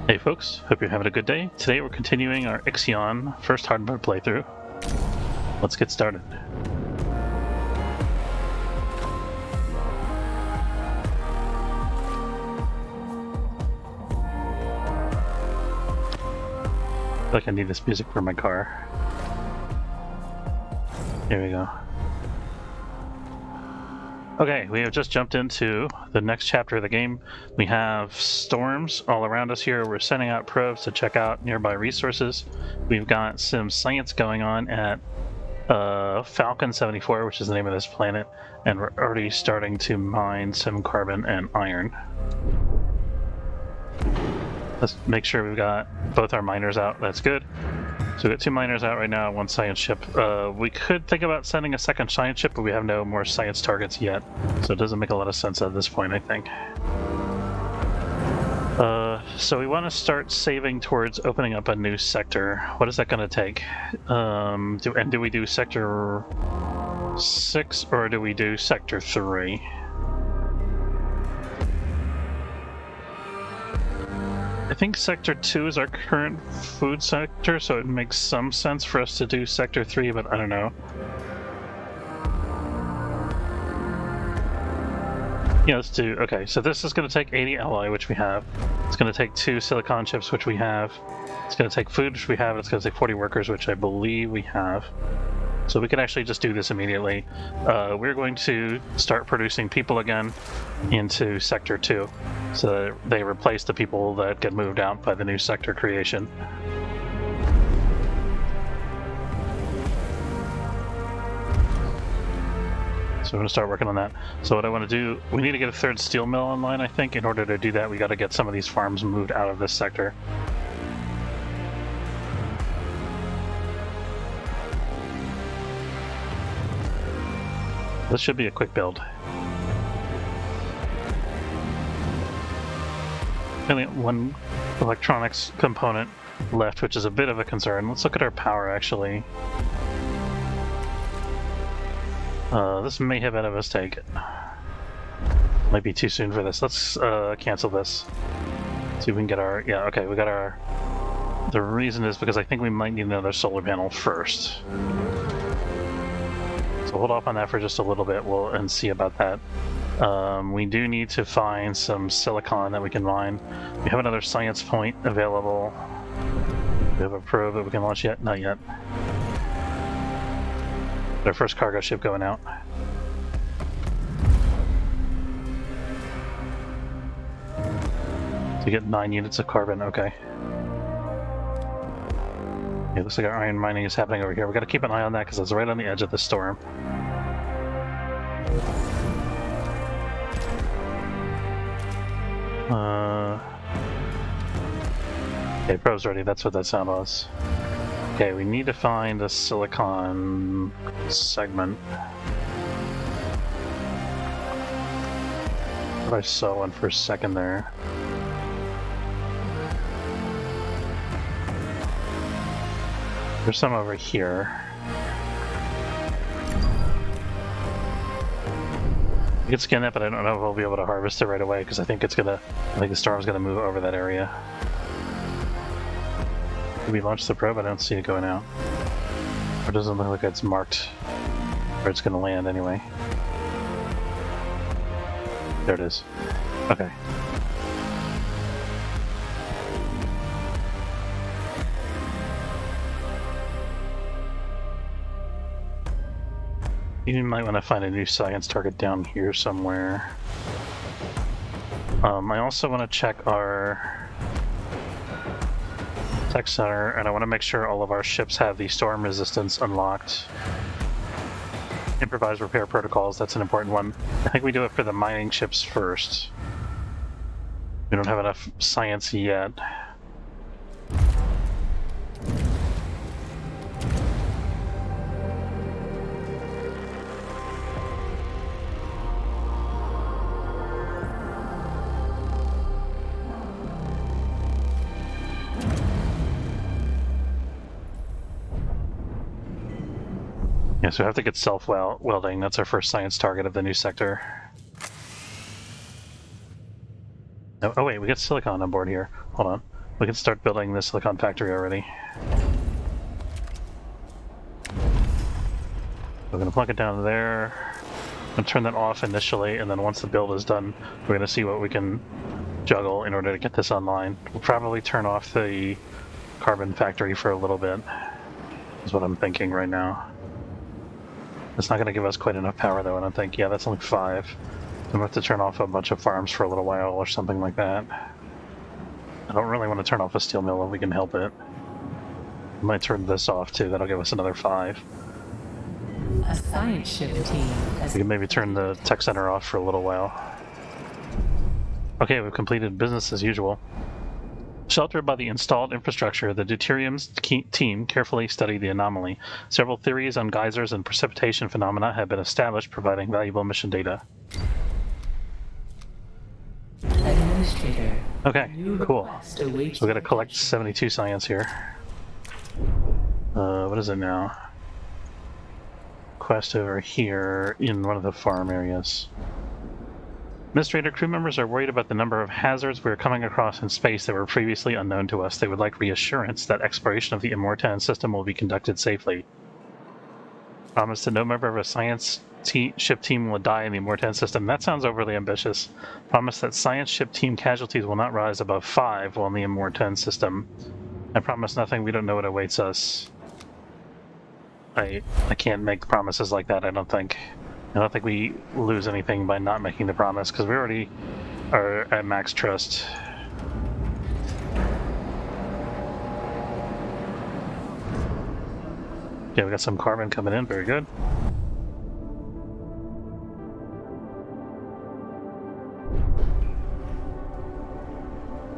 Hey folks, hope you're having a good day. Today we're continuing our Ixion first hard mode playthrough. Let's get started. I feel like I need this music for my car. Here we go. Okay, we have just jumped into the next chapter of the game. We have storms all around us here. We're sending out probes to check out nearby resources. We've got some science going on at Falcon 74, which is the name of this planet, and we're already starting to mine some carbon and iron. Let's make sure we've got both our miners out. That's good. So we've got 2 miners out right now, 1 science ship. We could think about sending a second science ship, but we have no more science targets yet, so it doesn't make a lot of sense at this point, I think. So we want to start saving towards opening up a new sector. What is that going to take? Do we do Sector 6 or do we do Sector 3? I think Sector 2 is our current food sector, so it makes some sense for us to do Sector 3, but I don't know. Yeah, let's do... Okay, so this is going to take 80 alloy, which we have. It's going to take 2 silicon chips, which we have. It's going to take food, which we have. It's going to take 40 workers, which I believe we have. So we can actually just do this immediately. We're going to start producing people again into Sector 2, so that they replace the people that get moved out by the new sector creation. So we're going to start working on that. So what I want to do, we need to get a 3rd steel mill online, I think. In order to do that, we got to get some of these farms moved out of this sector. This should be a quick build. Only 1 electronics component left, which is a bit of a concern. Let's look at our power, actually. This may have been a mistake. Might be too soon for this. Let's cancel this. See if we can get our... Yeah, okay, we got our... The reason is because I think we might need another solar panel first. So hold off on that for just a little bit and see about that. We do need to find some silicon that we can mine. We have another science point available. We have a probe that we can launch yet? Not yet. Our first cargo ship going out. So we get 9 units of carbon, okay. It looks like our iron mining is happening over here. We got to keep an eye on that because it's right on the edge of the storm. Okay, probe's ready. That's what that sound was. Okay, we need to find a silicon segment. I thought I saw one for a second there. There's some over here. We can scan that, but I don't know if we'll be able to harvest it right away because I think the storm's gonna move over that area. Did we launch the probe? I don't see it going out. Or it doesn't look like it's marked where it's gonna land anyway. There it is. Okay. You might want to find a new science target down here somewhere. I also want to check our tech center, and I want to make sure all of our ships have the storm resistance unlocked. Improvised repair protocols, that's an important one. I think we do it for the mining ships first. We don't have enough science yet. Yeah, so we have to get self-welding. That's our first science target of the new sector. Oh wait, we got silicon on board here. Hold on. We can start building the silicon factory already. We're going to plug it down there. I'm going to turn that off initially, and then once the build is done, we're going to see what we can juggle in order to get this online. We'll probably turn off the carbon factory for a little bit, is what I'm thinking right now. It's not going to give us quite enough power though, I don't think. Yeah, that's only 5. I'm going to have to turn off a bunch of farms for a little while or something like that. I don't really want to turn off a steel mill if we can help it. I might turn this off too, that'll give us another 5. A science ship team. We can maybe turn the tech center off for a little while. Okay, we've completed business as usual. Sheltered by the installed infrastructure, the deuterium's team carefully studied the anomaly. Several theories on geysers and precipitation phenomena have been established, providing valuable mission data. Administrator. Okay, cool. So we gotta collect 72 science here. What is it now? Quest over here in one of the farm areas. Administrator, crew members are worried about the number of hazards we are coming across in space that were previously unknown to us. They would like reassurance that exploration of the Immortan system will be conducted safely. Promise that no member of a science ship team will die in the Immortan system. That sounds overly ambitious. Promise that science ship team casualties will not rise above 5 while in the Immortan system. I promise nothing. We don't know what awaits us. I can't make promises like that, I don't think. I don't think we lose anything by not making the promise, because we already are at max trust. Okay, we got some carbon coming in, very good.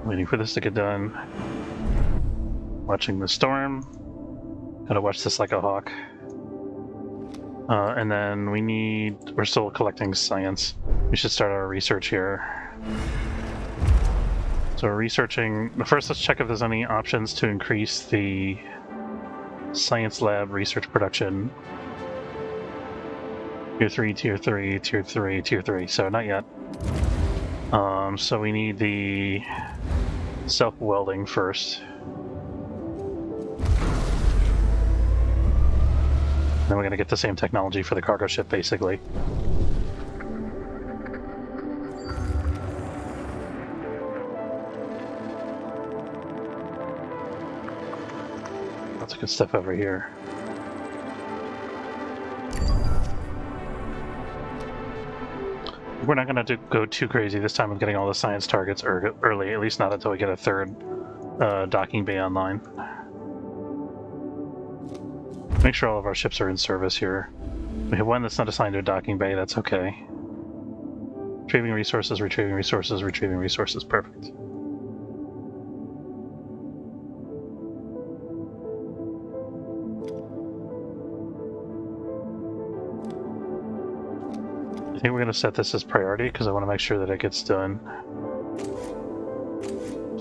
Waiting for this to get done. Watching the storm. Gotta watch this like a hawk. And then we're still collecting science. We should start our research here. So we're researching, first let's check if there's any options to increase the science lab research production. Tier 3, Tier 3, Tier 3, Tier 3, so not yet. So we need the self-welding first. Then we're going to get the same technology for the cargo ship, basically. Lots of good stuff over here. We're not going to go too crazy this time with getting all the science targets early, at least not until we get a third docking bay online. Make sure all of our ships are in service here. We have one that's not assigned to a docking bay, that's okay. Retrieving resources, retrieving resources, retrieving resources, perfect. I think we're going to set this as priority because I want to make sure that it gets done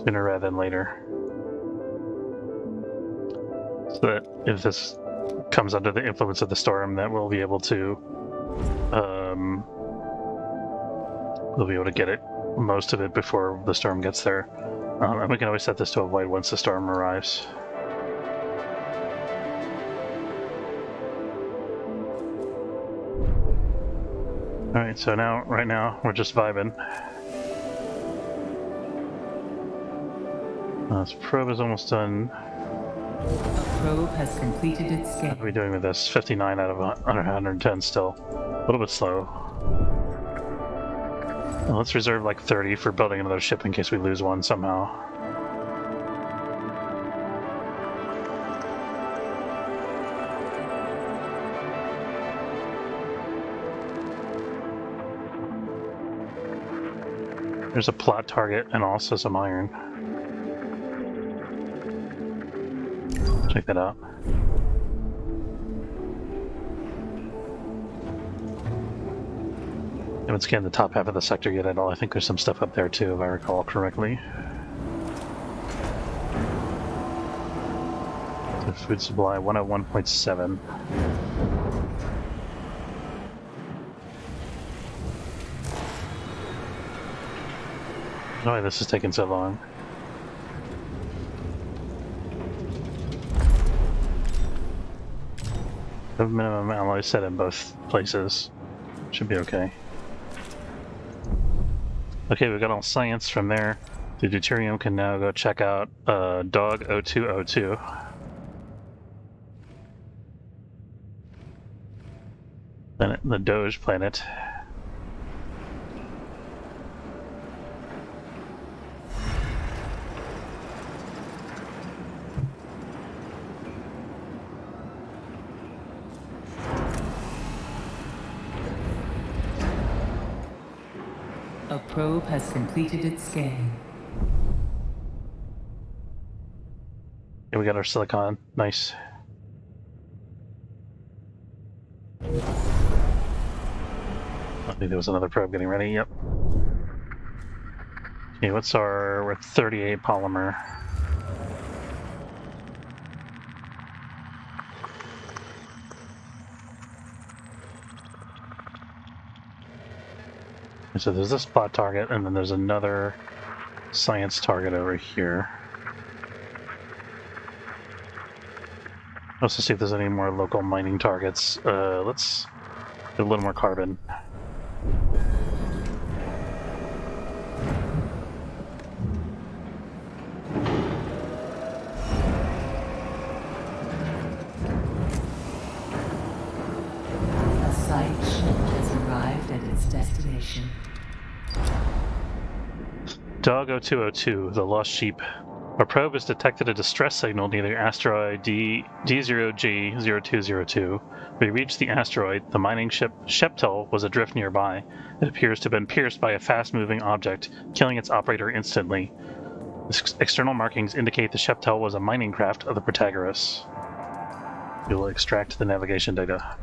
sooner rather than later. So that if this comes under the influence of the storm, that we'll be able to get it, most of it, before the storm gets there. And we can always set this to avoid once the storm arrives. Alright, so right now, we're just vibing. This probe is almost done. A probe has completed its scan. What are we doing with this? 59 out of 110 still. A little bit slow. Well, let's reserve like 30 for building another ship in case we lose one somehow. There's a plot target and also some iron. Check that out. I haven't scanned the top half of the sector yet at all. I think there's some stuff up there too, if I recall correctly. The food supply, 101.7. I don't know why this is taking so long. The minimum alloy set in both places. Should be okay. Okay, we got all science from there. The deuterium can now go check out Dog 0202. Then the Doge planet. A probe has completed its scan. Yeah, we got our silicon. Nice. I think there was another probe getting ready. Yep. Okay, what's our... we're at 38 polymer. So there's this spot target, and then there's another science target over here. Let's see if there's any more local mining targets. Let's get a little more carbon. A site ship has arrived at its destination. Dog 0202, the lost sheep. A probe has detected a distress signal near the asteroid D0G0202. We reached the asteroid. The mining ship Sheptel was adrift nearby. It appears to have been pierced by a fast-moving object, killing its operator instantly. External markings indicate the Sheptel was a mining craft of the Protagoras. We will extract the navigation data.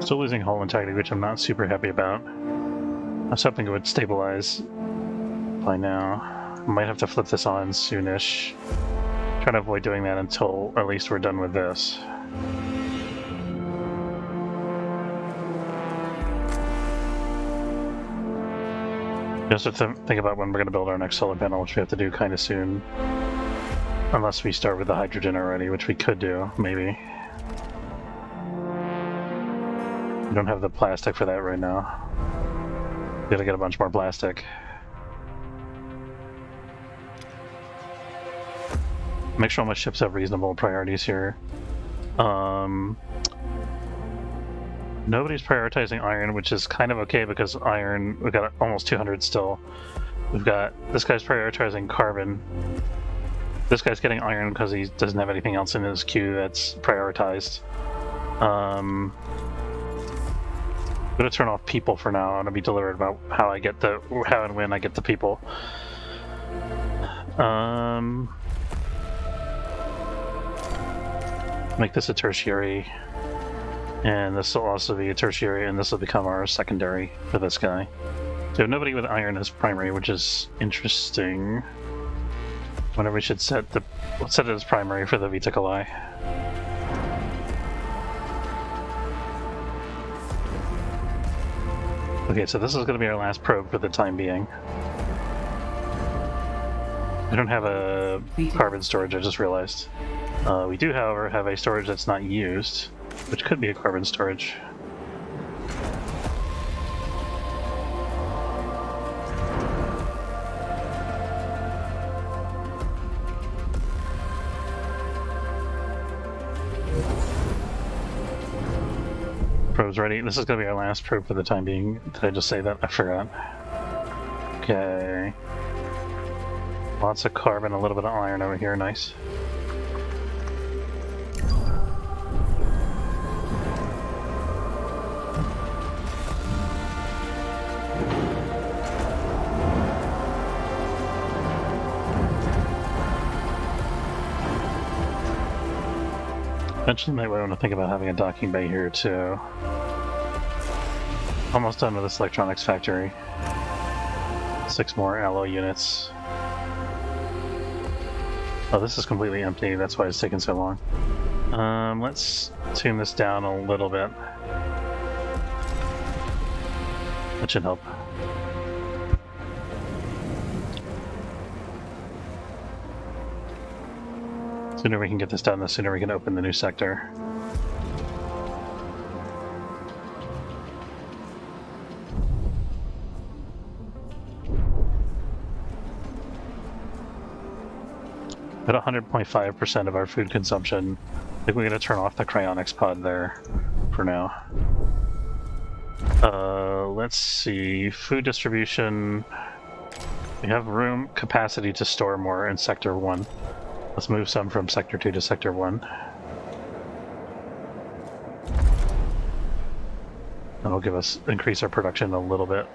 Still losing hull integrity, which I'm not super happy about. I was hoping it would stabilize by now. I might have to flip this on soonish. Try to avoid doing that until at least we're done with this. Just have to think about when we're going to build our next solar panel, which we have to do kind of soon. Unless we start with the hydrogen already, which we could do, maybe. We don't have the plastic for that right now. Gotta get a bunch more plastic. Make sure all my ships have reasonable priorities here. Nobody's prioritizing iron, which is kind of okay because iron, we've got almost 200 still. We've got, this guy's prioritizing carbon. This guy's getting iron because he doesn't have anything else in his queue that's prioritized. I'm gonna turn off people for now. I'm gonna be deliberate about how and when I get the people. Make this a tertiary, and this will also be a tertiary, and this will become our secondary for this guy. So we have nobody with iron as primary, which is interesting. Whenever we should set the, let's set it as primary for the Viticuli. Okay, so this is going to be our last probe for the time being. We don't have a carbon storage, I just realized. We do, however, have a storage that's not used, which could be a carbon storage. Probe's ready. This is going to be our last probe for the time being. Did I just say that? I forgot. Okay. Lots of carbon, a little bit of iron over here. Nice. Eventually might want to think about having a docking bay here too. Almost done with this electronics factory. 6 more alloy units. Oh, this is completely empty, that's why it's taking so long. Let's tune this down a little bit. That should help. sooner we can get this done, the sooner we can open the new sector. At 100.5% of our food consumption, I think we're going to turn off the cryonics pod there for now. Let's see. Food distribution. We have room capacity to store more in Sector 1. Let's move some from Sector 2 to Sector 1. That'll give us increase our production a little bit.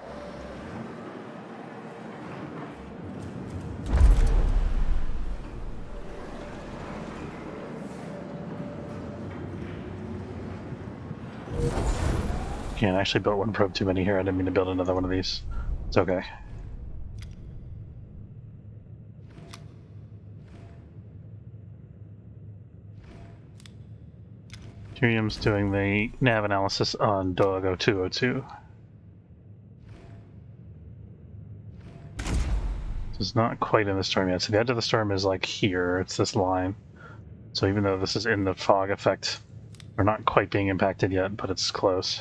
I actually built one probe too many here. I didn't mean to build another one of these. It's okay. Tyrium's doing the nav analysis on Dogo 202. This is not quite in the storm yet. So the edge of the storm is like here. It's this line. So even though this is in the fog effect, we're not quite being impacted yet, but it's close.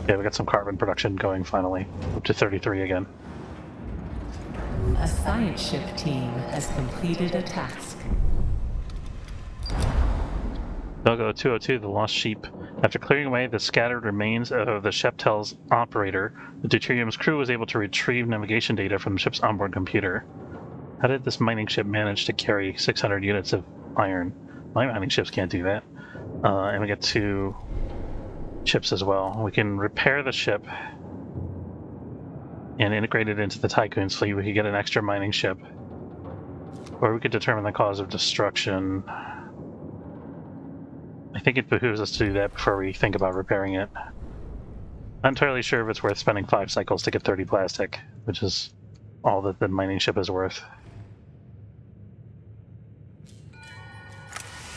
Okay, we got some carbon production going finally, up to 33 again. A science ship team has completed a task. Dogo 202, the lost sheep. After clearing away the scattered remains of the Sheptel's operator, the Deuterium's crew was able to retrieve navigation data from the ship's onboard computer. How did this mining ship manage to carry 600 units of iron? My mining ships can't do that. And we get 2 ships as well. We can repair the ship and integrate it into the Tycoon's fleet. We could get an extra mining ship. Or we could determine the cause of destruction. I think it behooves us to do that before we think about repairing it. Not entirely sure if it's worth spending 5 cycles to get 30 plastic, which is all that the mining ship is worth.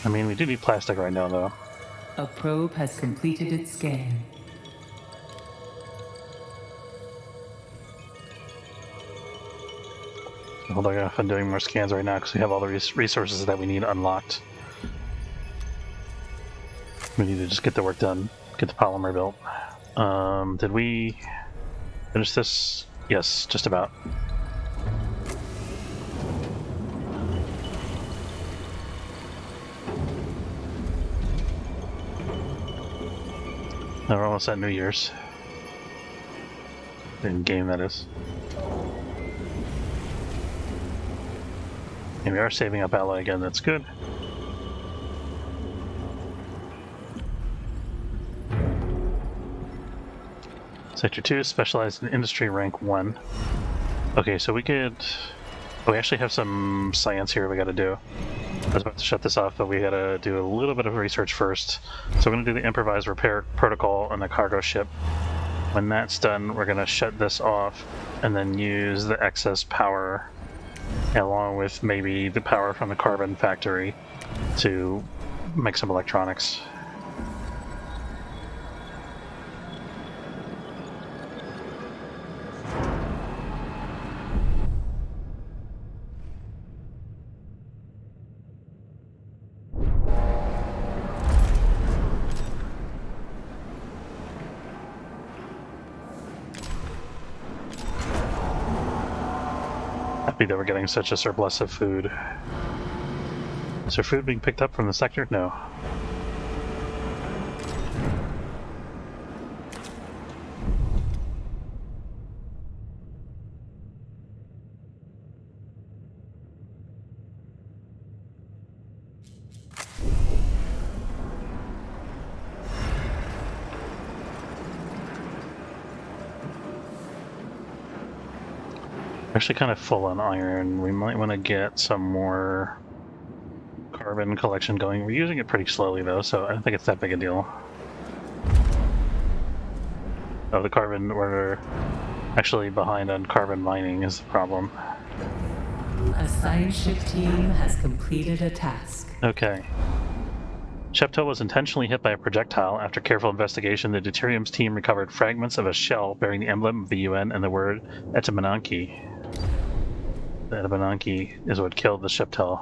I mean, we do need plastic right now, though. A probe has completed its scan. Hold off on doing more scans right now because we have all the resources that we need unlocked. We need to just get the work done, get the polymer built. Did we finish this? Yes, just about. Now we're almost at New Year's. In game, that is. And we are saving up ally again, that's good. Sector 2, specialized in industry rank 1. Okay, so we could... Oh, we actually have some science here we gotta do. I was about to shut this off, but we gotta do a little bit of research first. So we're gonna do the improvised repair protocol on the cargo ship. When that's done, we're gonna shut this off and then use the excess power along with maybe the power from the carbon factory to make some electronics. Happy that we're getting such a surplus of food. Is there food being picked up from the sector? No. Actually kind of full on iron. We might want to get some more carbon collection going. We're using it pretty slowly though, so I don't think it's that big a deal. Oh, the carbon, we're actually behind on carbon mining is the problem. A science ship team has completed a task. Okay. Shepto was intentionally hit by a projectile. After careful investigation, the Deuterium's team recovered fragments of a shell bearing the emblem of the UN and the word Etamananki. The Etamananki is what killed the Sheptel.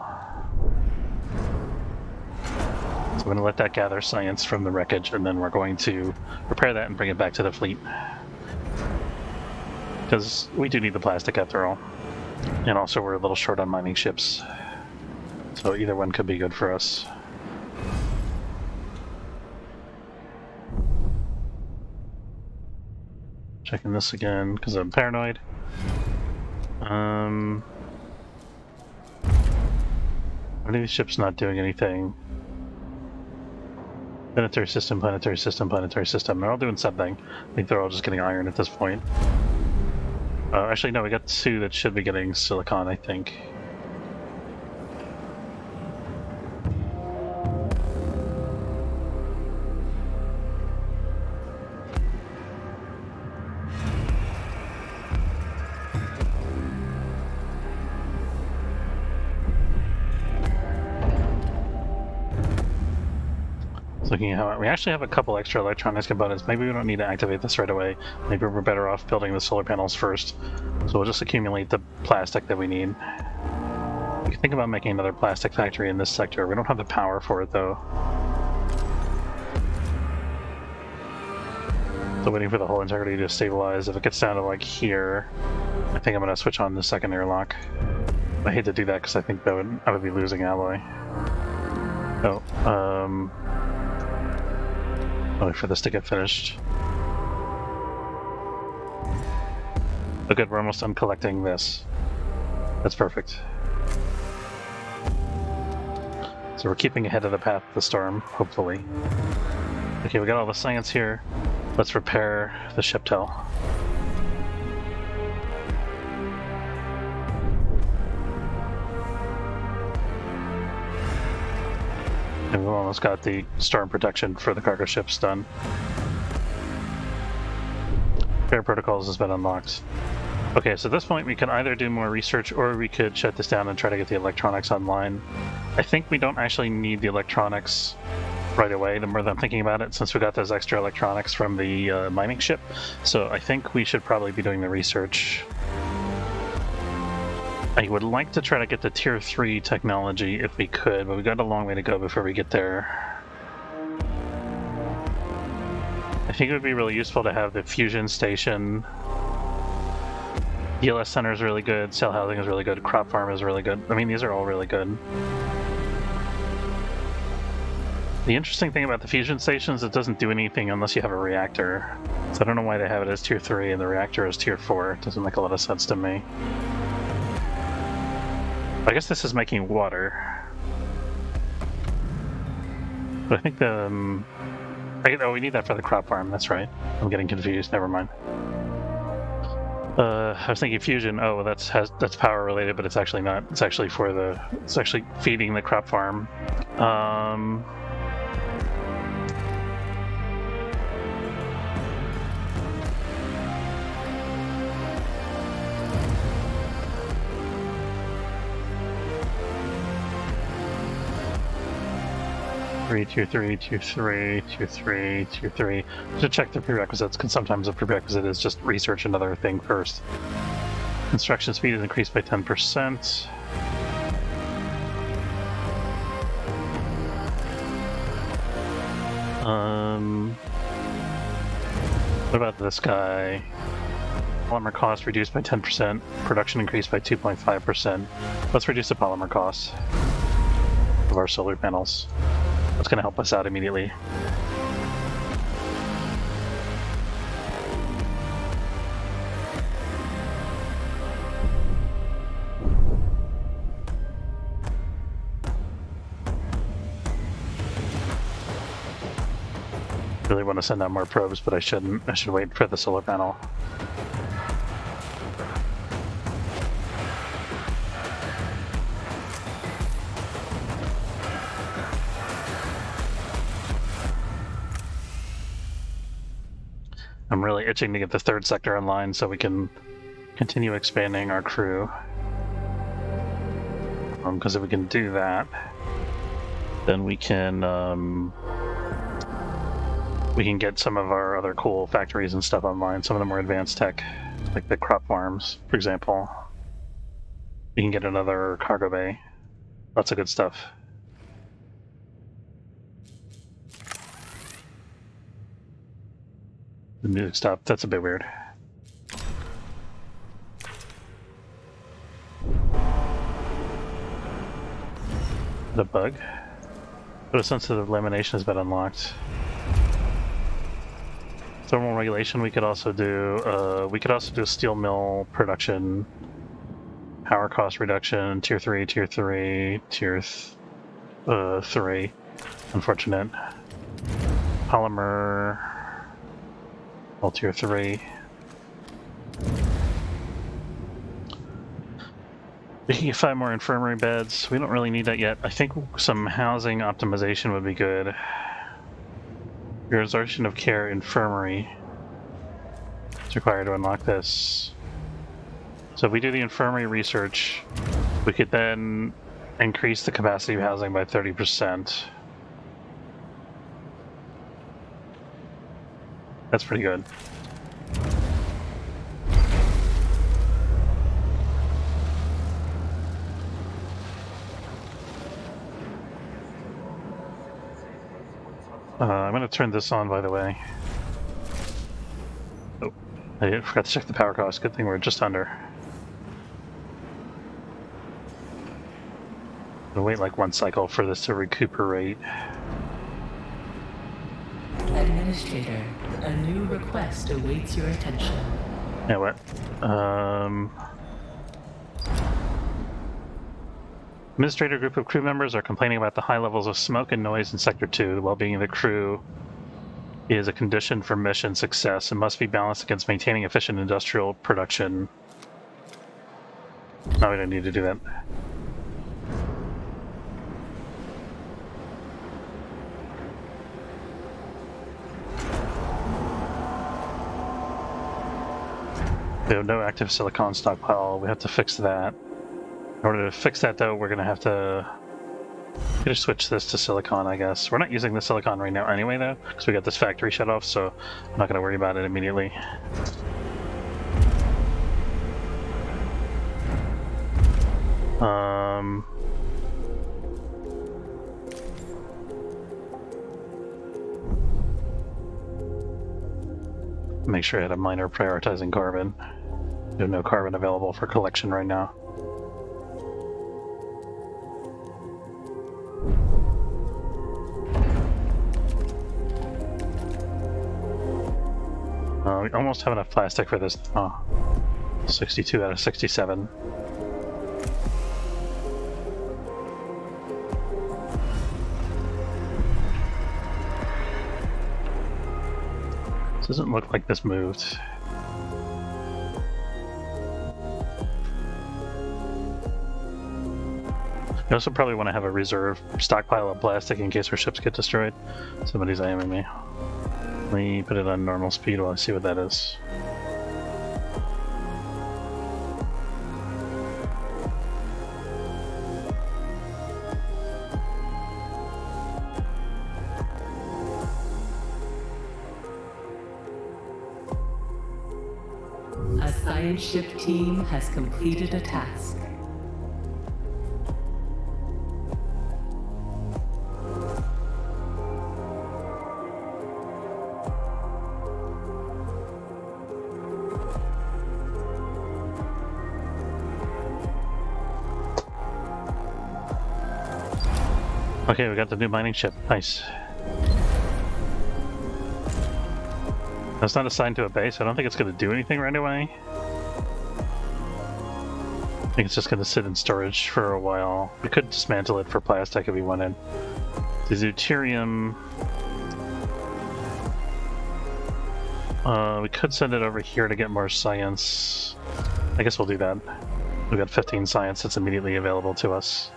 So we're going to let that gather science from the wreckage, and then we're going to repair that and bring it back to the fleet. Because we do need the plastic after all. And also we're a little short on mining ships. So either one could be good for us. Checking this again, because I'm paranoid. One of these ships not doing anything. Planetary system, planetary system, planetary system. They're all doing something. I think they're all just getting iron at this point. Actually, no, we got two that should be getting silicon, I think. Looking at how we actually have a couple extra electronics components. Maybe we don't need to activate this right away. Maybe we're better off building the solar panels first. So we'll just accumulate the plastic that we need. We can think about making another plastic factory in this sector. We don't have the power for it though. So waiting for the hull integrity to stabilize. If it gets down to like here, I think I'm going to switch on the second airlock. I hate to do that because I think that I would be losing alloy. Oh, wait for this to get finished. Oh good, we're almost done collecting this. That's perfect. So we're keeping ahead of the path of the storm, hopefully. Okay, we got all the science here. Let's repair the Sheptel. And we've almost got the storm protection for the cargo ships done. Repair protocols has been unlocked. Okay, so at this point we can either do more research or we could shut this down and try to get the electronics online. I think we don't actually need the electronics right away, the more that I'm thinking about it, since we got those extra electronics from the mining ship. So I think we should probably be doing the research. I would like to try to get the tier 3 technology if we could, but we've got a long way to go before we get there. I think it would be really useful to have the fusion station. ELS center is really good, cell housing is really good, crop farm is really good. I mean, these are all really good. The interesting thing about the fusion station is it doesn't do anything unless you have a reactor. So I don't know why they have it as tier 3 and the reactor is tier 4. It doesn't make a lot of sense to me. I guess this is making water. But I think the... oh, we need that for the crop farm, that's right. I'm getting confused, never mind. I was thinking fusion, oh, that's power related, but it's actually not. It's actually for the... It's actually feeding the crop farm. 3, tier 3, tier 3, tier 3, tier 3. To check the prerequisites, because sometimes a prerequisite is just research another thing first. Construction speed is increased by 10%. What about this guy? Polymer cost reduced by 10%, production increased by 2.5%. Let's reduce the polymer cost of our solar panels. That's going to help us out immediately. Really want to send out more probes, but I shouldn't. I should wait for the solar panel. I'm really itching to get the third sector online so we can continue expanding our crew. Because if we can do that, then we can get some of our other cool factories and stuff online. Some of the more advanced tech, like the crop farms, for example. We can get another cargo bay. Lots of good stuff. The music stopped. That's a bit weird. The bug? But a sensitive lamination has been unlocked. Thermal regulation. We could also do steel mill production, power cost reduction, tier 3, tier 3, tier 3. Unfortunate. Polymer. All tier 3. We can get 5 more infirmary beds. We don't really need that yet. I think some housing optimization would be good. Resorption of care infirmary is required to unlock this. So if we do the infirmary research, we could then increase the capacity of housing by 30%. That's pretty good. I'm going to turn this on, by the way. Oh, I forgot to check the power cost. Good thing we're just under. We'll wait like 1 cycle for this to recuperate. Administrator, a new request awaits your attention. Yeah, what? Administrator group of crew members are complaining about the high levels of smoke and noise in Sector 2. The well-being of the crew is a condition for mission success and must be balanced against maintaining efficient industrial production. No, we don't need to do that. We have no active silicon stockpile. We have to fix that. In order to fix that, though, we're going to have to just switch this to silicon, I guess. We're not using the silicon right now anyway, though, because we got this factory shut off, so I'm not going to worry about it immediately. Make sure I had a miner prioritizing carbon. We have no carbon available for collection right now. We almost have enough plastic for this. Oh, 62 out of 67. Doesn't look like this moved. We also probably want to have a reserve stockpile of plastic in case our ships get destroyed. Somebody's aiming me. Let me put it on normal speed while I see what that is. A science ship team has completed a task. Okay, we got the new mining ship. Nice. That's not assigned to a base. I don't think it's going to do anything right away. I think it's just going to sit in storage for a while. We could dismantle it for plastic if we wanted. The deuterium... we could send it over here to get more science. I guess we'll do that. We've got 15 science that's immediately available to us.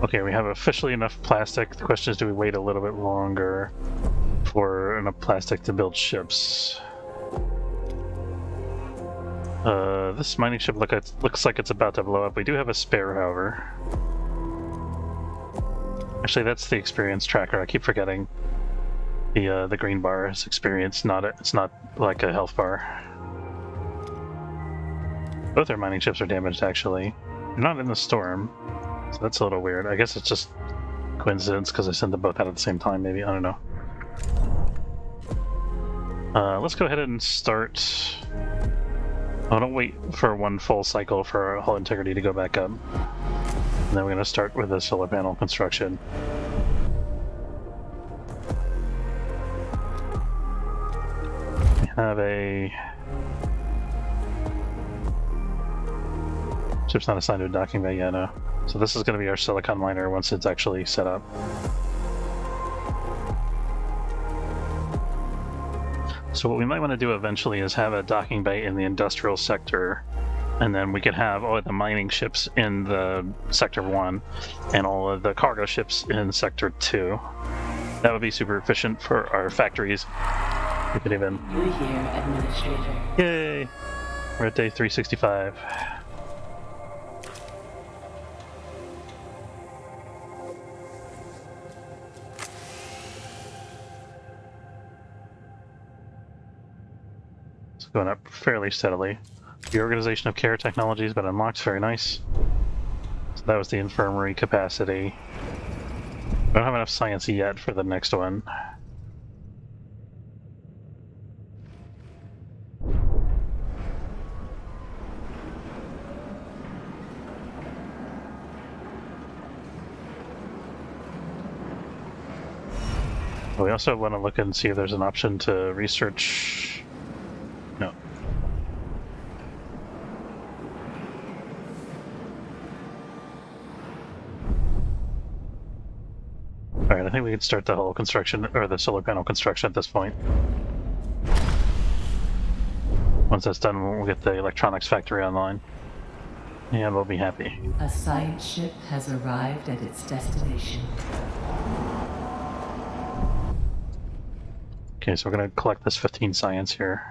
Okay, we have officially enough plastic. The question is, do we wait a little bit longer for enough plastic to build ships? This mining ship looks like it's about to blow up. We do have a spare, however. Actually, that's the experience tracker. I keep forgetting. The green bar is experience, it's not like a health bar. Both our mining ships are damaged, actually. They're not in the storm, so that's a little weird. I guess it's just coincidence because I sent them both out at the same time, maybe. I don't know. Let's go ahead and start... Oh, don't wait for one full cycle for hull integrity to go back up. And then we're going to start with the solar panel construction. We have a... Ship's not assigned to a docking bay yet, no. So this is going to be our silicon miner once it's actually set up. So what we might want to do eventually is have a docking bay in the industrial sector, and then we could have all of the mining ships in the Sector 1, and all of the cargo ships in Sector 2. That would be super efficient for our factories. We could even... You're here, Administrator. Yay! We're at day 365. It's going up fairly steadily. The Organization of Care technology has been unlocked, very nice. So that was the infirmary capacity. I don't have enough science yet for the next one. We also want to look and see if there's an option to research... No. Alright, I think we can start the whole construction, or the solar panel construction at this point. Once that's done, we'll get the electronics factory online. And we'll be happy. A science ship has arrived at its destination. Okay, so we're going to collect this 15 science here.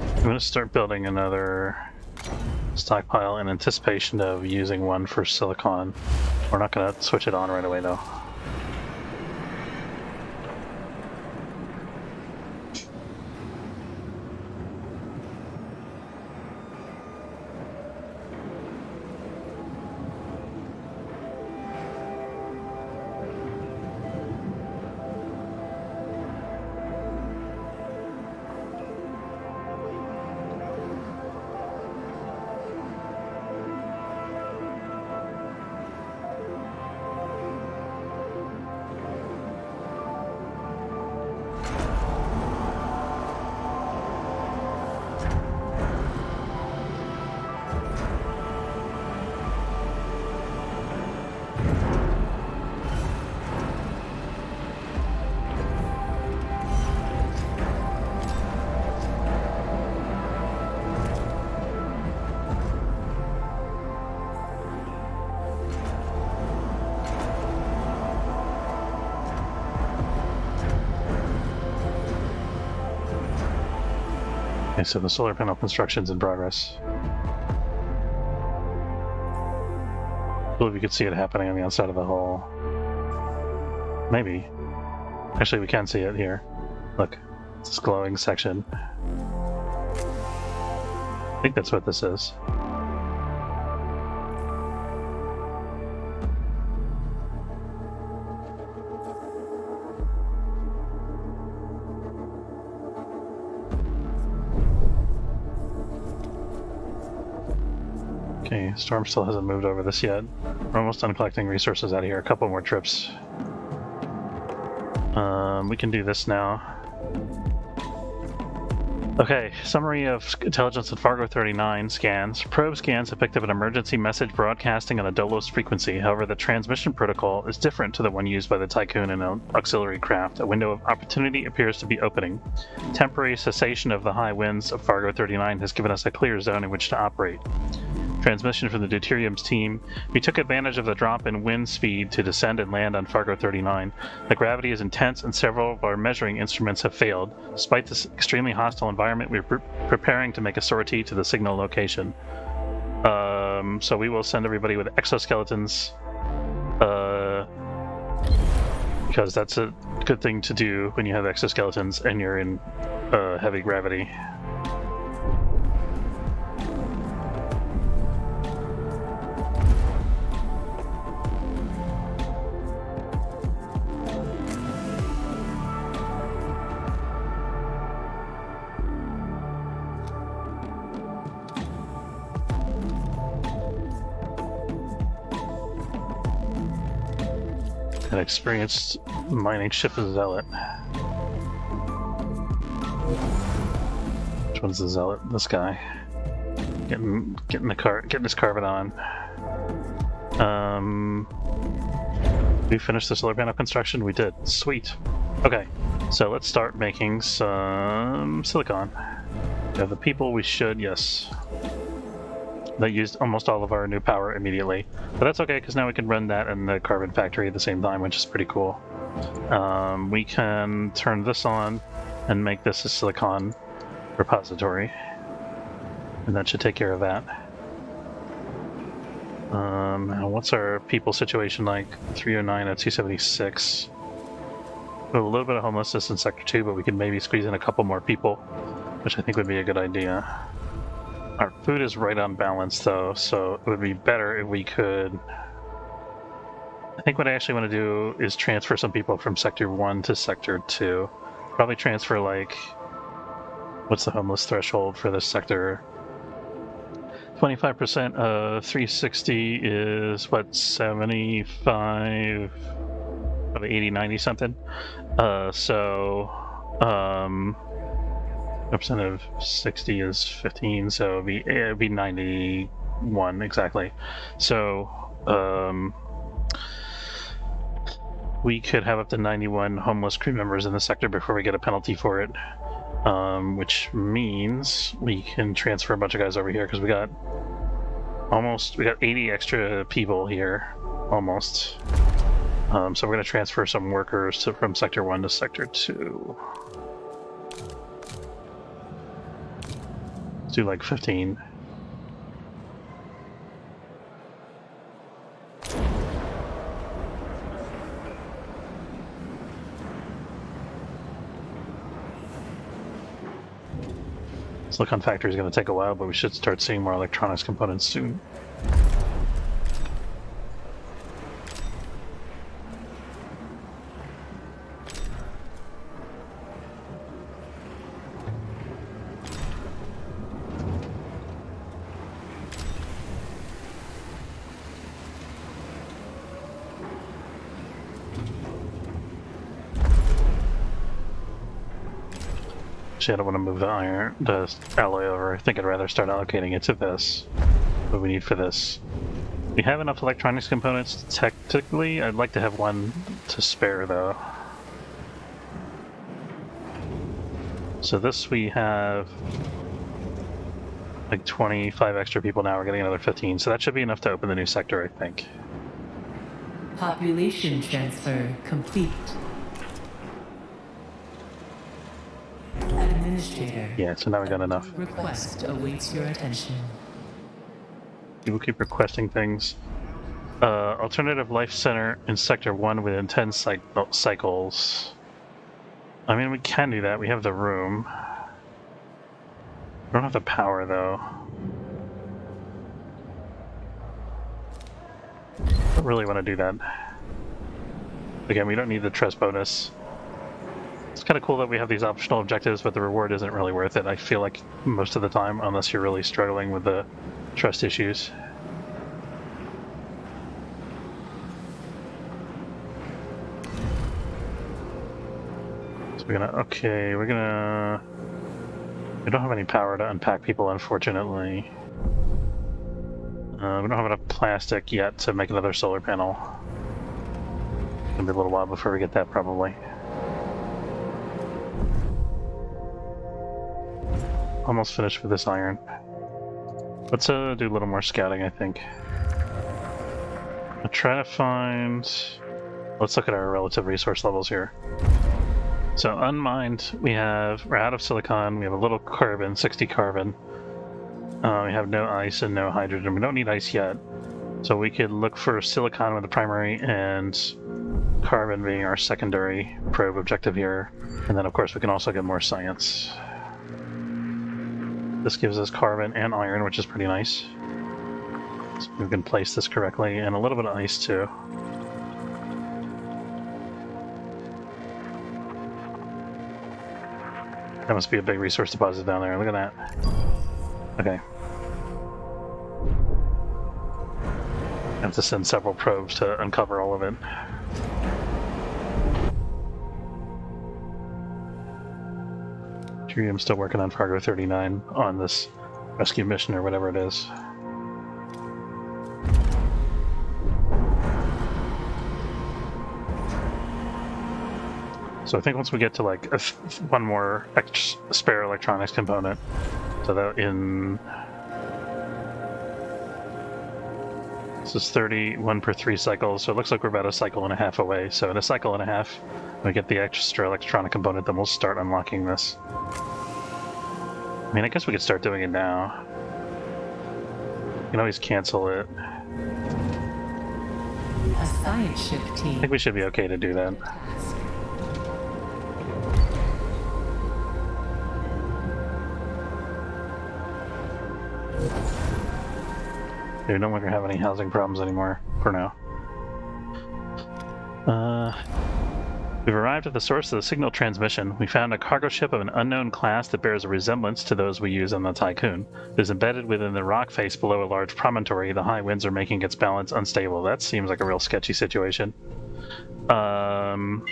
I'm going to start building another stockpile in anticipation of using one for silicon. We're not going to switch it on right away, though. Okay, so the solar panel construction's in progress. I believe you could see it happening on the outside of the hull. Maybe. Actually, we can see it here. Look, it's this glowing section. I think that's what this is. Okay, Storm still hasn't moved over this yet. We're almost done collecting resources out of here. A couple more trips. We can do this now. Okay, summary of intelligence at Fargo 39 scans. Probe scans have picked up an emergency message broadcasting on a Dolos frequency. However, the transmission protocol is different to the one used by the Tycoon and auxiliary craft. A window of opportunity appears to be opening. Temporary cessation of the high winds of Fargo 39 has given us a clear zone in which to operate. Transmission from the Deuterium's team. We took advantage of the drop in wind speed to descend and land on Fargo 39. The gravity is intense and several of our measuring instruments have failed. Despite this extremely hostile environment, we're preparing to make a sortie to the signal location. So we will send everybody with exoskeletons, because that's a good thing to do when you have exoskeletons and you're in heavy gravity. An experienced mining ship zealot. Which one's the zealot? This guy. Getting his carbon on. We finished the solar panel construction? We did. Sweet. Okay, so let's start making some silicon. We have the people we should, yes. That used almost all of our new power immediately. But that's okay, because now we can run that in the carbon factory at the same time, which is pretty cool. We can turn this on and make this a silicon repository. And that should take care of that. What's our people situation like? 309 at 276. We have a little bit of homelessness in Sector 2, but we can maybe squeeze in a couple more people, which I think would be a good idea. Our food is right on balance, though, so it would be better if we could... I think what I actually want to do is transfer some people from Sector 1 to Sector 2. Probably transfer, like... What's the homeless threshold for this sector? 25% of 360 is, what, 75... Probably 80, 90 something. So... 5% of 60 is 15, so it'd be 91 exactly. So we could have up to 91 homeless crew members in the sector before we get a penalty for it, which means we can transfer a bunch of guys over here because we got 80 extra people here, almost. So we're going to transfer some workers from Sector 1 to Sector 2. Let's do like 15. Silicon factory is going to take a while, but we should start seeing more electronics components soon. Actually, I don't want to move the alloy over. I think I'd rather start allocating it to this. What we need for this. We have enough electronics components. Technically, I'd like to have one to spare, though. So this we have like 25 extra people now. We're getting another 15, so that should be enough to open the new sector, I think. Population transfer complete. Administrator. Yeah, so now we got enough. Request awaits your attention. People keep requesting things. Alternative life center in Sector 1 within 10 cycles. I mean, we can do that. We have the room. We don't have the power, though. I don't really want to do that. Again, we don't need the trust bonus. It's kind of cool that we have these optional objectives, but the reward isn't really worth it, I feel like, most of the time, unless you're really struggling with the trust issues. So we're gonna We don't have any power to unpack people, unfortunately. We don't have enough plastic yet to make another solar panel. It's gonna be a little while before we get that, probably. Almost finished with this iron. Let's do a little more scouting, I think. I'll try to find... Let's look at our relative resource levels here. So unmined, we're out of silicon, we have a little carbon, 60 carbon. We have no ice and no hydrogen. We don't need ice yet. So we could look for silicon with the primary and carbon being our secondary probe objective here. And then of course we can also get more science. This gives us carbon and iron, which is pretty nice. So we can place this correctly, and a little bit of ice too. That must be a big resource deposit down there. Look at that. Okay. I have to send several probes to uncover all of it. I'm still working on Fargo 39 on this rescue mission or whatever it is. So I think once we get to like one more spare electronics component, so that this is 31 per 3 cycles, so it looks like we're about a cycle and a half away. So in a cycle and a half, when we get the extra electronic component, then we'll start unlocking this. I mean, I guess we could start doing it now. You can always cancel it. A science ship team. I think we should be okay to do that. We no longer have any housing problems anymore, for now. We've arrived at the source of the signal transmission. We found a cargo ship of an unknown class that bears a resemblance to those we use on the Tycoon. It is embedded within the rock face below a large promontory. The high winds are making its balance unstable. That seems like a real sketchy situation. You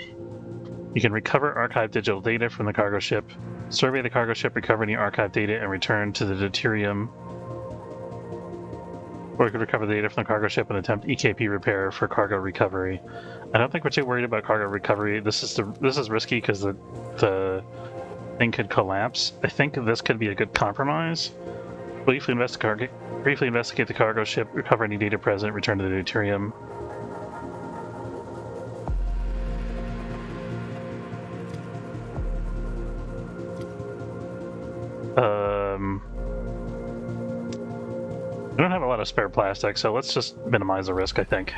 can recover archived digital data from the cargo ship, survey the cargo ship, recover any archived data, and return to the deuterium. Or we could recover the data from the cargo ship and attempt EKP repair for cargo recovery. I don't think we're too worried about cargo recovery. This is risky because the thing could collapse. I think this could be a good compromise. Briefly investigate the cargo ship, recover any data present, return to the deuterium. We don't have a lot of spare plastic, so let's just minimize the risk, I think.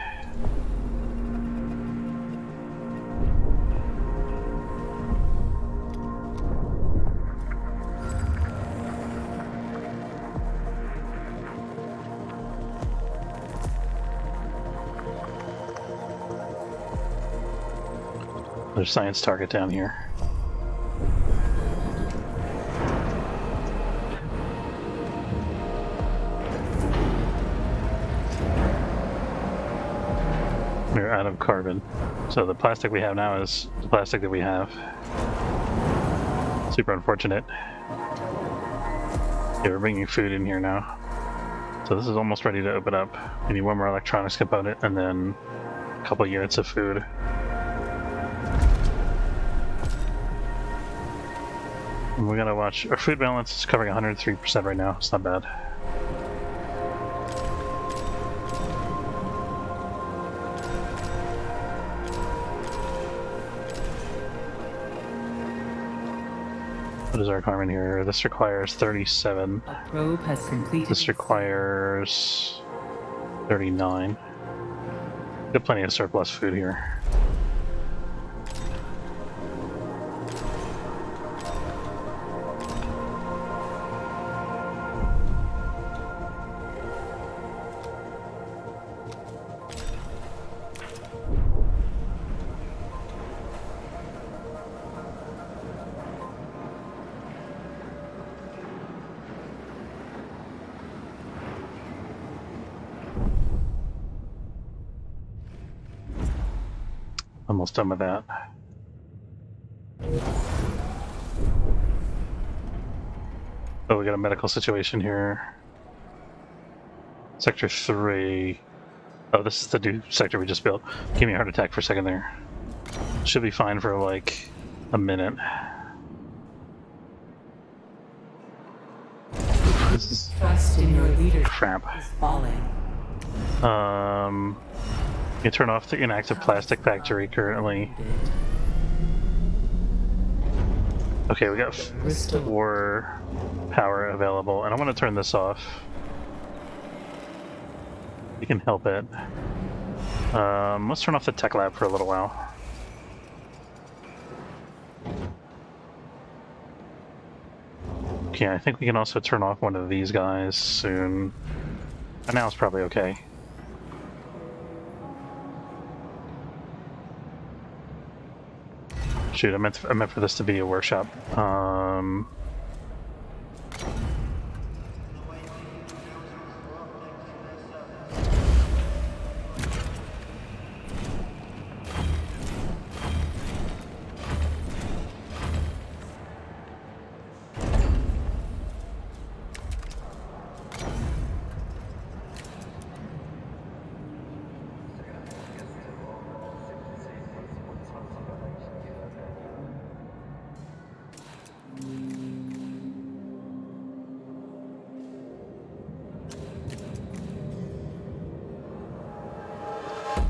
There's a science target down here. We're out of carbon. So the plastic we have now is the plastic that we have. Super unfortunate. Yeah, we're bringing food in here now. So this is almost ready to open up. We need one more electronics component and then a couple units of food. And we gotta watch. Our food balance is covering 103% right now. It's not bad. What is our requirement here? This requires 37. A probe has completed. This requires 39. We have plenty of surplus food here. Almost done with that. Oh, we got a medical situation here. Sector 3. Oh, this is the new sector we just built. Gave me a heart attack for a second there. Should be fine for like a minute. This is Trust in your leadership crap. is falling. You turn off the inactive plastic factory currently. Okay, we got 4 power available, and I want to turn this off. You can help it. Let's turn off the tech lab for a little while. Okay, I think we can also turn off one of these guys soon. And now it's probably okay. Shoot, I meant for this to be a workshop.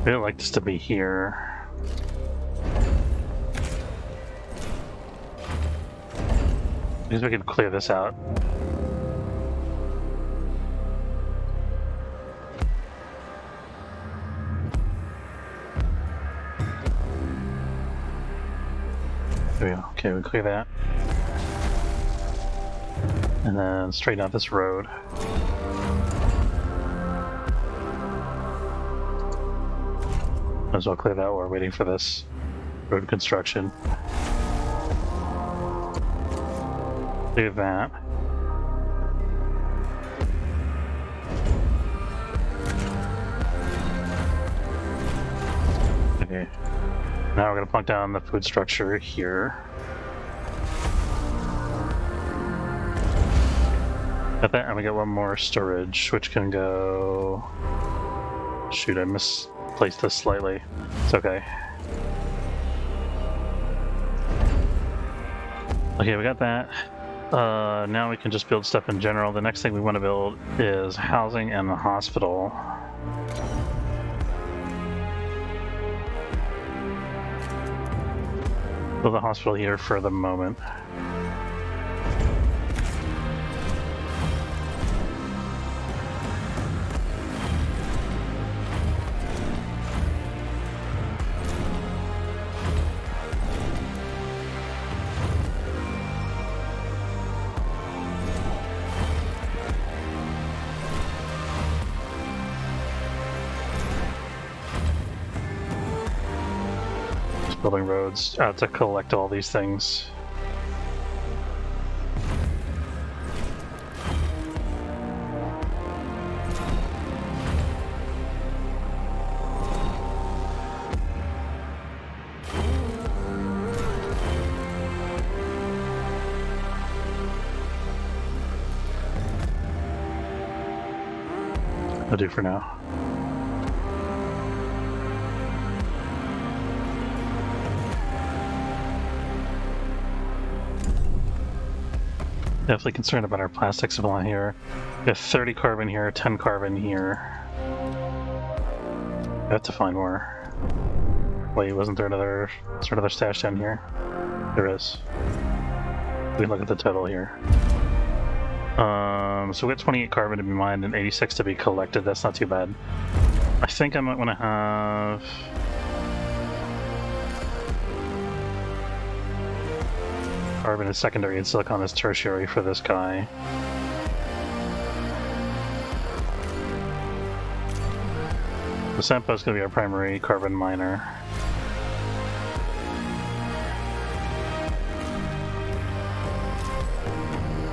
I would like this to be here. I guess we can clear this out. There we go. Okay, we clear that. And then straighten out this road. Might as well clear that while we're waiting for this road construction. Do that. Okay. Now we're going to plunk down the food structure here. Got that, and we got one more storage, which can go... Shoot, I misplaced this slightly. It's okay. Okay, we got that. Now we can just build stuff in general. The next thing we want to build is housing and the hospital. Build the hospital here for the moment. Building roads to collect all these things. I'll do for now. Definitely concerned about our plastic supply here. We have 30 carbon here, 10 carbon here. I have to find more. Wait, wasn't there another stash down here? There is. We can look at the total here. So we got 28 carbon to be mined and 86 to be collected. That's not too bad. I think I might want to have... Carbon is secondary and silicon is tertiary for this guy. The Sampo is going to be our primary carbon miner.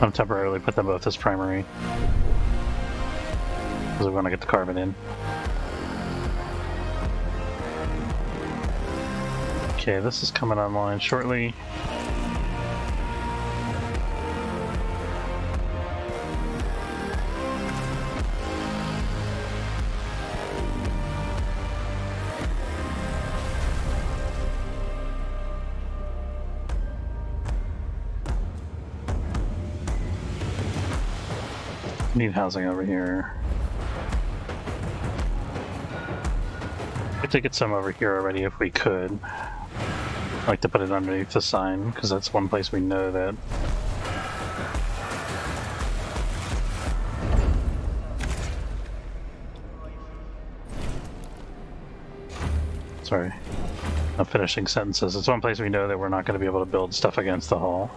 I'm temporarily put them both as primary because we want to get the carbon in. Okay, this is coming online shortly. Need housing over here. We could get some over here already if we could. I'd like to put it underneath the sign, because that's one place we know that. Sorry, I'm finishing sentences. It's one place we know that we're not going to be able to build stuff against the hull.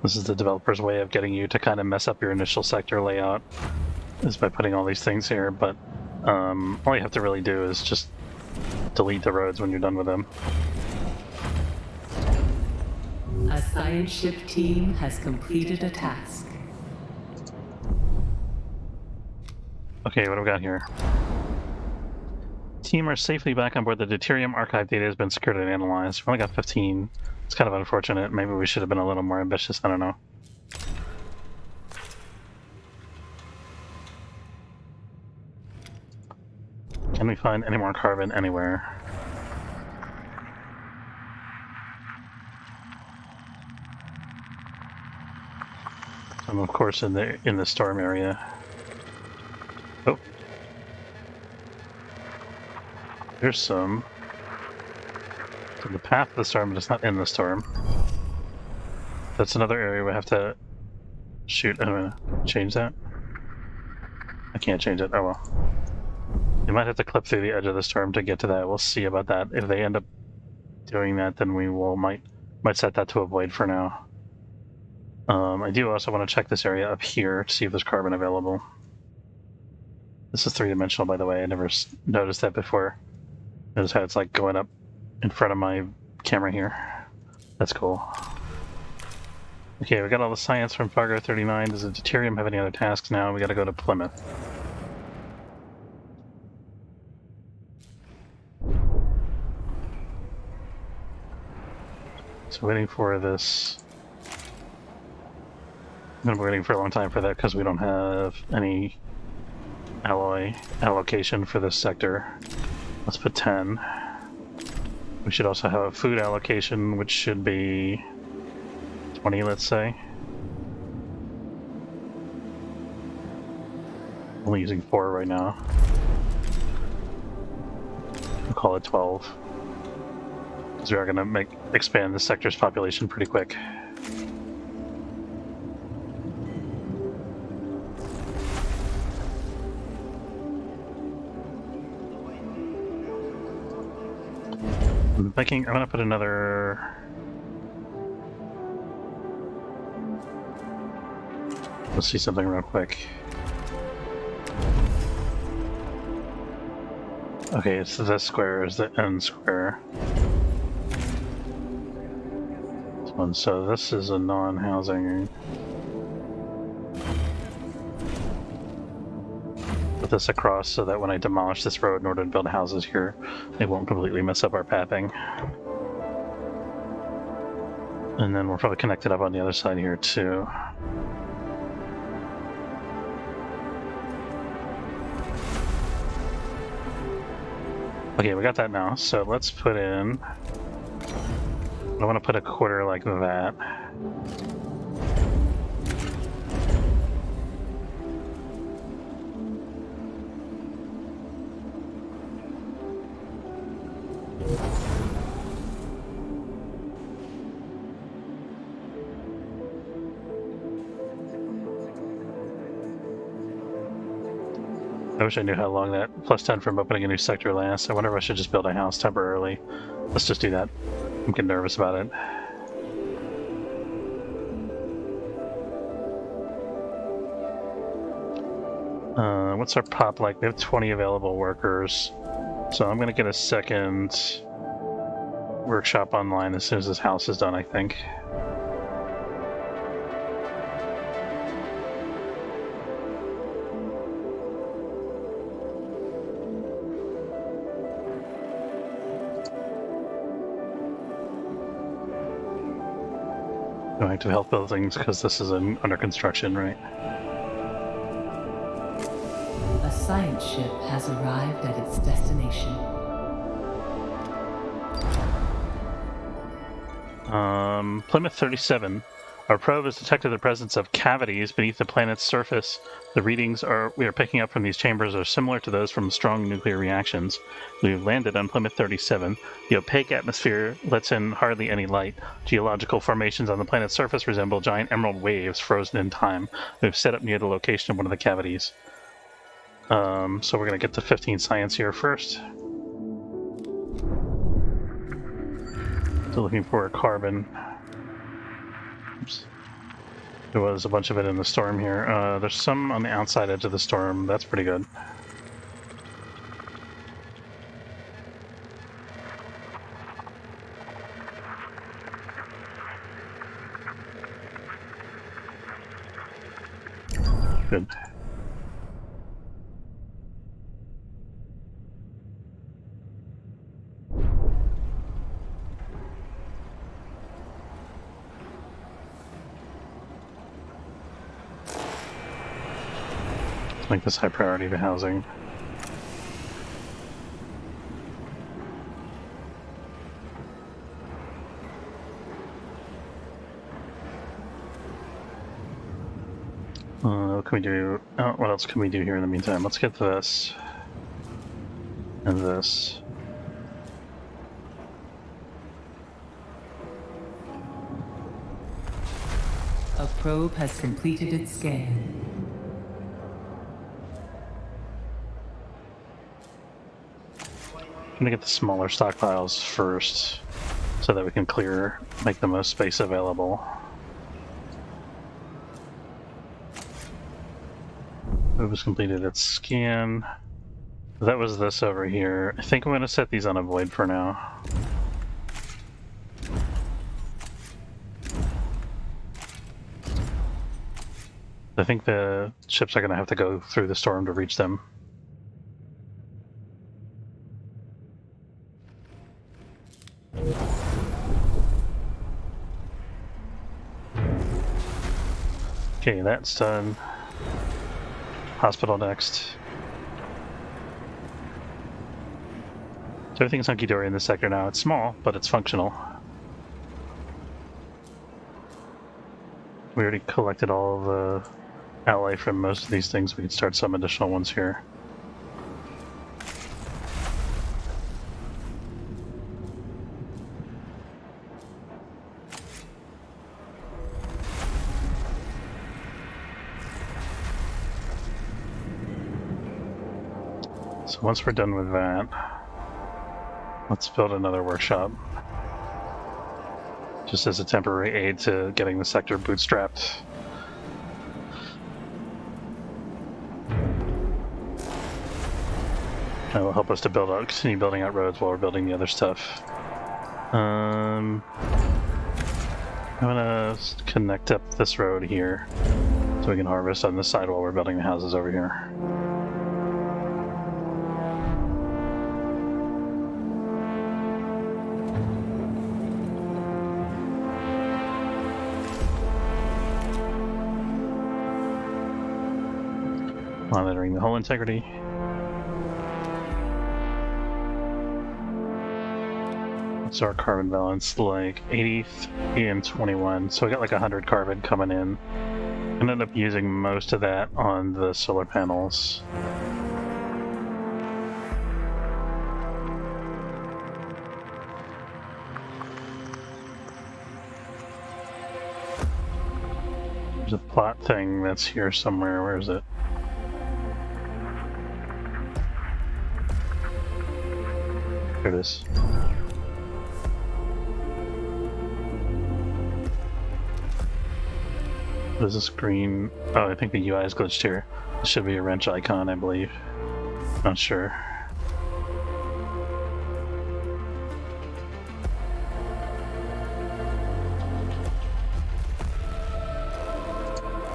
This is the developer's way of getting you to kind of mess up your initial sector layout, is by putting all these things here, but all you have to really do is just delete the roads when you're done with them. A science ship team has completed a task. Okay, what do we got here? Team are safely back on board. The deuterium archive data has been secured and analyzed. We only got 15. It's kind of unfortunate. Maybe we should have been a little more ambitious. I don't know. Can we find any more carbon anywhere? And of course in the storm area. Oh. There's some. In the path of the storm, but it's not in the storm. That's another area we have to shoot. I'm gonna change that. I can't change it. Oh well. You might have to clip through the edge of the storm to get to that. We'll see about that. If they end up doing that, then we might set that to avoid for now. I do also want to check this area up here to see if there's carbon available. This is three-dimensional, by the way. I never noticed that before. Notice how it's like going up in front of my camera here. That's cool. Okay, we got all the science from Fargo 39. Does the deuterium have any other tasks now? We gotta go to Plymouth. So waiting for this. I'm gonna be waiting for a long time for that because we don't have any alloy allocation for this sector. Let's put 10. We should also have a food allocation, which should be 20, let's say. Only using 4 right now. We'll call it 12. Because we are going to expand the sector's population pretty quick. I'm going to put another... Let's see something real quick. Okay, it's this square is the end square. This one, so this is a non-housing. Put this across so that when I demolish this road in order to build houses here, they won't completely mess up our pathing. And then we'll probably connect it up on the other side here too. Okay, we got that now, so let's put in... I want to put a quarter like that. I wish I knew how long that +10 from opening a new sector lasts. I wonder if I should just build a house temporarily. Let's just do that. I'm getting nervous about it. What's our pop like? We have 20 available workers. So I'm going to get a second workshop online as soon as this house is done, I think. No active health buildings because this is under construction, right? A science ship has arrived at its destination. Plymouth 37. Our probe has detected the presence of cavities beneath the planet's surface. The readings we are picking up from these chambers are similar to those from strong nuclear reactions. We've landed on Plymouth 37. The opaque atmosphere lets in hardly any light. Geological formations on the planet's surface resemble giant emerald waves frozen in time. We've set up near the location of one of the cavities. So we're going to get to 15 science here first. So looking for carbon. Oops. There was a bunch of it in the storm here. There's some on the outside edge of the storm. That's pretty good. Good. Let's make this high priority to housing. What can we do? Oh, what else can we do here in the meantime? Let's get this. And this. A probe has completed its scan. I'm gonna get the smaller stockpiles first, so that we can make the most space available. It was completed its scan. That was this over here. I think I'm gonna set these on a void for now. I think the ships are gonna have to go through the storm to reach them. Okay, that's done. Hospital next. So everything's hunky-dory in this sector now. It's small, but it's functional. We already collected all the ally from most of these things. We can start some additional ones here. So once we're done with that, let's build another workshop. Just as a temporary aid to getting the sector bootstrapped. That will help us to continue building out roads while we're building the other stuff. I'm gonna connect up this road here so we can harvest on this side while we're building the houses over here. Monitoring the hull integrity. What's our carbon balance like? 80 and 21. So we got like 100 carbon coming in. I ended up using most of that on the solar panels. There's a plot thing that's here somewhere. Where is it? There it is. What is this green? Oh, I think the UI is glitched here. This should be a wrench icon, I believe. Not sure.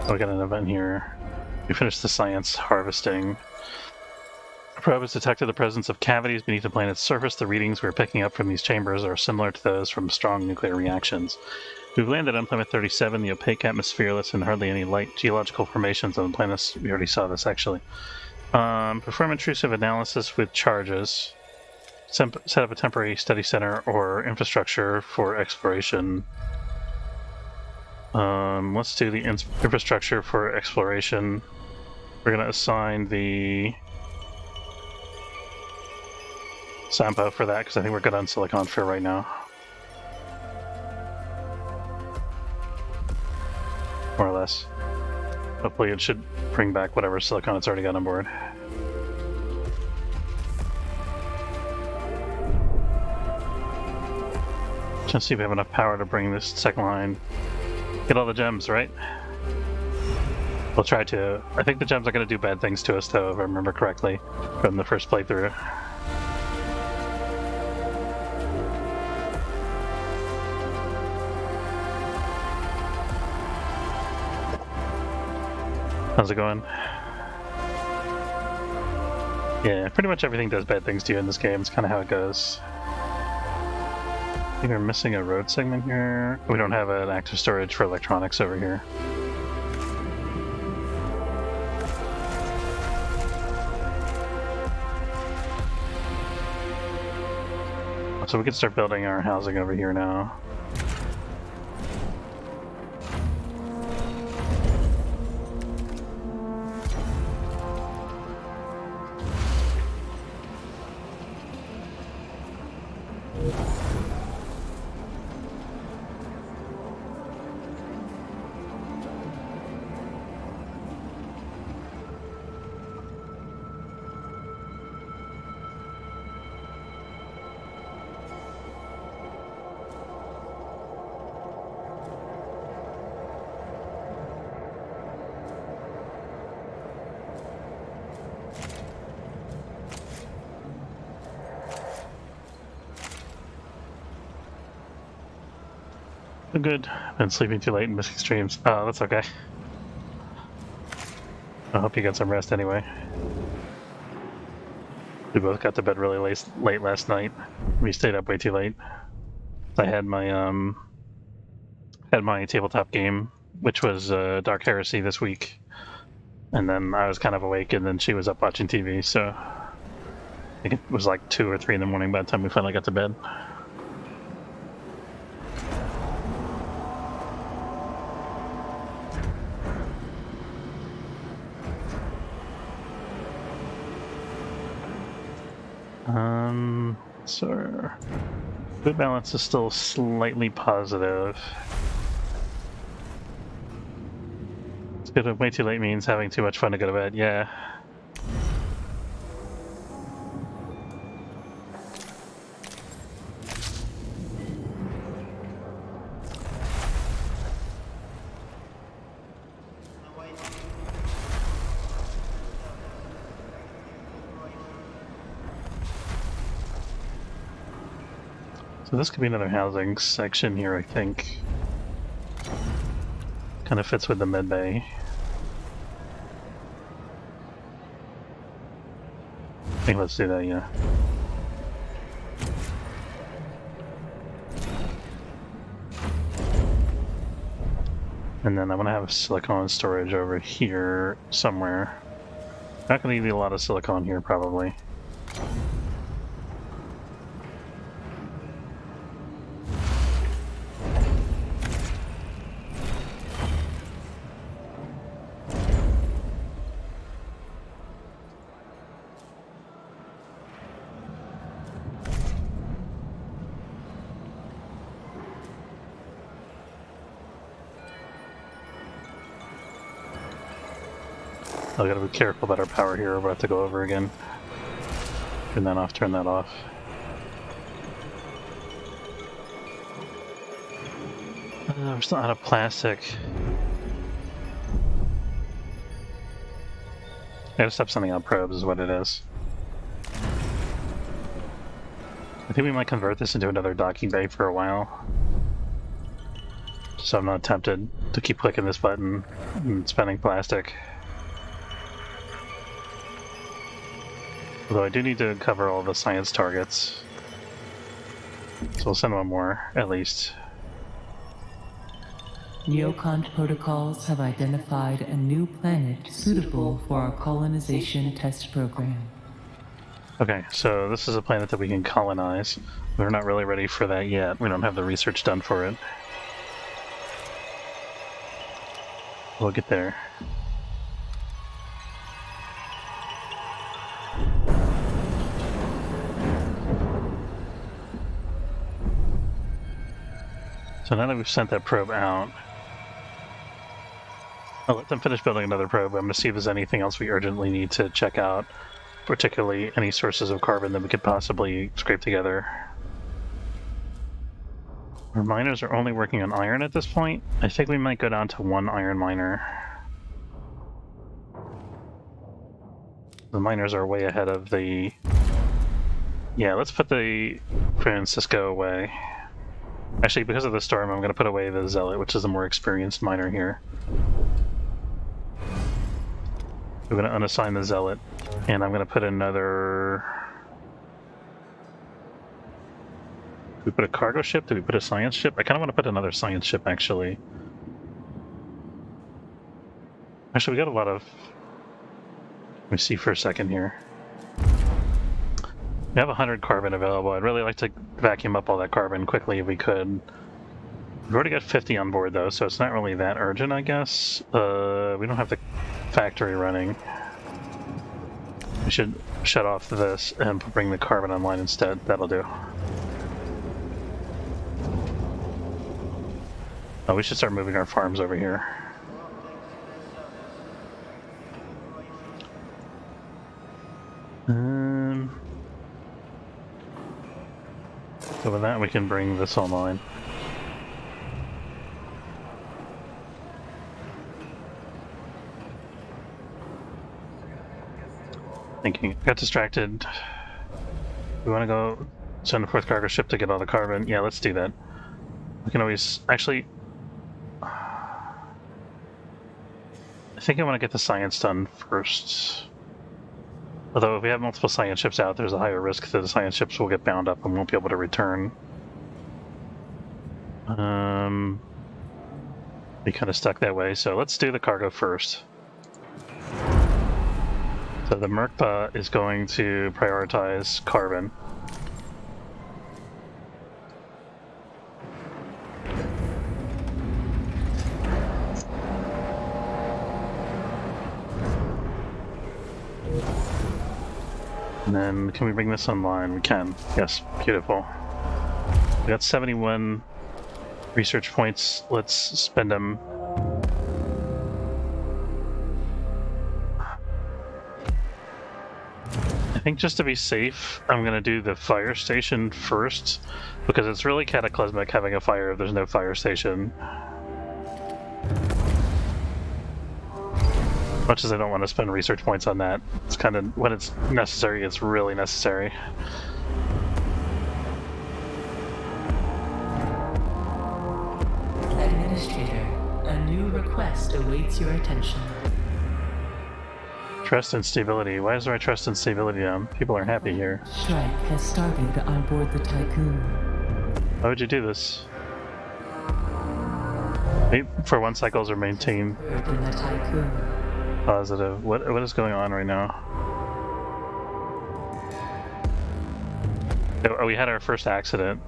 Oh, we got an event here. We finished the science harvesting. Our probe has detected the presence of cavities beneath the planet's surface. The readings we're picking up from these chambers are similar to those from strong nuclear reactions. We've landed on planet 37, the opaque, atmosphereless, and hardly any light geological formations on the planets. We already saw this, actually. Perform intrusive analysis with charges. Set up a temporary study center or infrastructure for exploration. Let's do the infrastructure for exploration. We're going to assign the Sampo for that, because I think we're good on Silicon for right now. More or less. Hopefully it should bring back whatever Silicon it's already got on board. Just see if we have enough power to bring this second line. Get all the gems, right? We'll try to. I think the gems are going to do bad things to us, though, if I remember correctly, from the first playthrough. How's it going? Yeah, pretty much everything does bad things to you in this game. It's kind of how it goes. I think we're missing a road segment here. We don't have an active storage for electronics over here. So we can start building our housing over here now. Good. Been sleeping too late and missing streams. Oh, that's okay. I hope you got some rest anyway. We both got to bed really late last night. We stayed up way too late. I had my tabletop game, which was Dark Heresy this week, and then I was kind of awake, and then she was up watching TV. So I think it was like 2 or 3 in the morning by the time we finally got to bed. So food balance is still slightly positive. It's good. Way too late means having too much fun to go to bed. Yeah. So this could be another housing section here, I think. Kind of fits with the med bay. I think let's do that, yeah. And then I'm gonna have silicon storage over here somewhere. Not gonna need a lot of silicon here, probably. I gotta be careful about our power here. We're about to go over again. Turn that off, turn that off. We're still out of plastic. I gotta stop sending out probes is what it is. I think we might convert this into another docking bay for a while. So I'm not tempted to keep clicking this button and spending plastic. Although I do need to cover all the science targets. So we'll send one more, at least. Neocont protocols have identified a new planet suitable for our colonization test program. Okay, so this is a planet that we can colonize. We're not really ready for that yet. We don't have the research done for it. We'll get there. So now that we've sent that probe out, I'll let them finish building another probe. I'm going to see if there's anything else we urgently need to check out, particularly any sources of carbon that we could possibly scrape together. Our miners are only working on iron at this point. I think we might go down to one iron miner. The miners are way ahead of the... Yeah, let's put the Francisco away. Actually, because of the storm, I'm going to put away the Zealot, which is a more experienced miner here. We're going to unassign the Zealot, and I'm going to put another... Did we put a cargo ship? Did we put a science ship? I kind of want to put another science ship, actually. Actually, we got a lot of... Let me see for a second here. We have 100 carbon available. I'd really like to vacuum up all that carbon quickly if we could. We've already got 50 on board, though, so it's not really that urgent, I guess. We don't have the factory running. We should shut off this and bring the carbon online instead. That'll do. Oh, we should start moving our farms over here. So with that, we can bring this online. Thinking, got distracted. We want to go send a fourth cargo ship to get all the carbon. Yeah, let's do that. We can always actually. I think I want to get the science done first. Although if we have multiple science ships out, there's a higher risk that the science ships will get bound up and won't be able to return. Be kind of stuck that way, so let's do the cargo first. So the Merkba is going to prioritize carbon. And then, can we bring this online? We can. Yes, beautiful. We got 71 research points. Let's spend them. I think just to be safe, I'm going to do the fire station first, because it's really cataclysmic having a fire if there's no fire station. Much as I don't want to spend research points on that, it's kind of, when it's necessary, it's really necessary. Administrator, a new request awaits your attention. Trust and stability. Why is there a trust and stability down? People aren't happy here. Strike has started on board the Tycoon. Why would you do this? Wait for 1 cycles are maintained. In the Tycoon. Positive. What is going on right now? Oh, we had our first accident,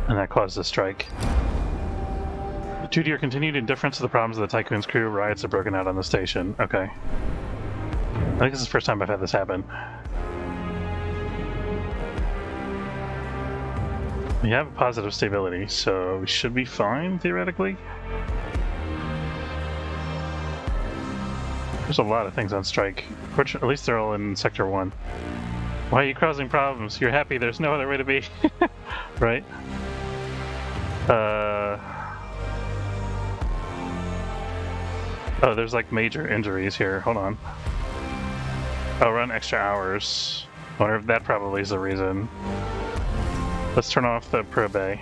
and that caused a strike. Due to your continued indifference to the problems of the Tycoon's crew, riots have broken out on the station. Okay. I think this is the first time I've had this happen. We have positive stability, so we should be fine, theoretically. There's a lot of things on strike. At least they're all in Sector 1. Why are you causing problems? You're happy, there's no other way to be. Right? Oh, there's like major injuries here. Hold on. Oh, run extra hours. I wonder if that probably is the reason. Let's turn off the probe bay.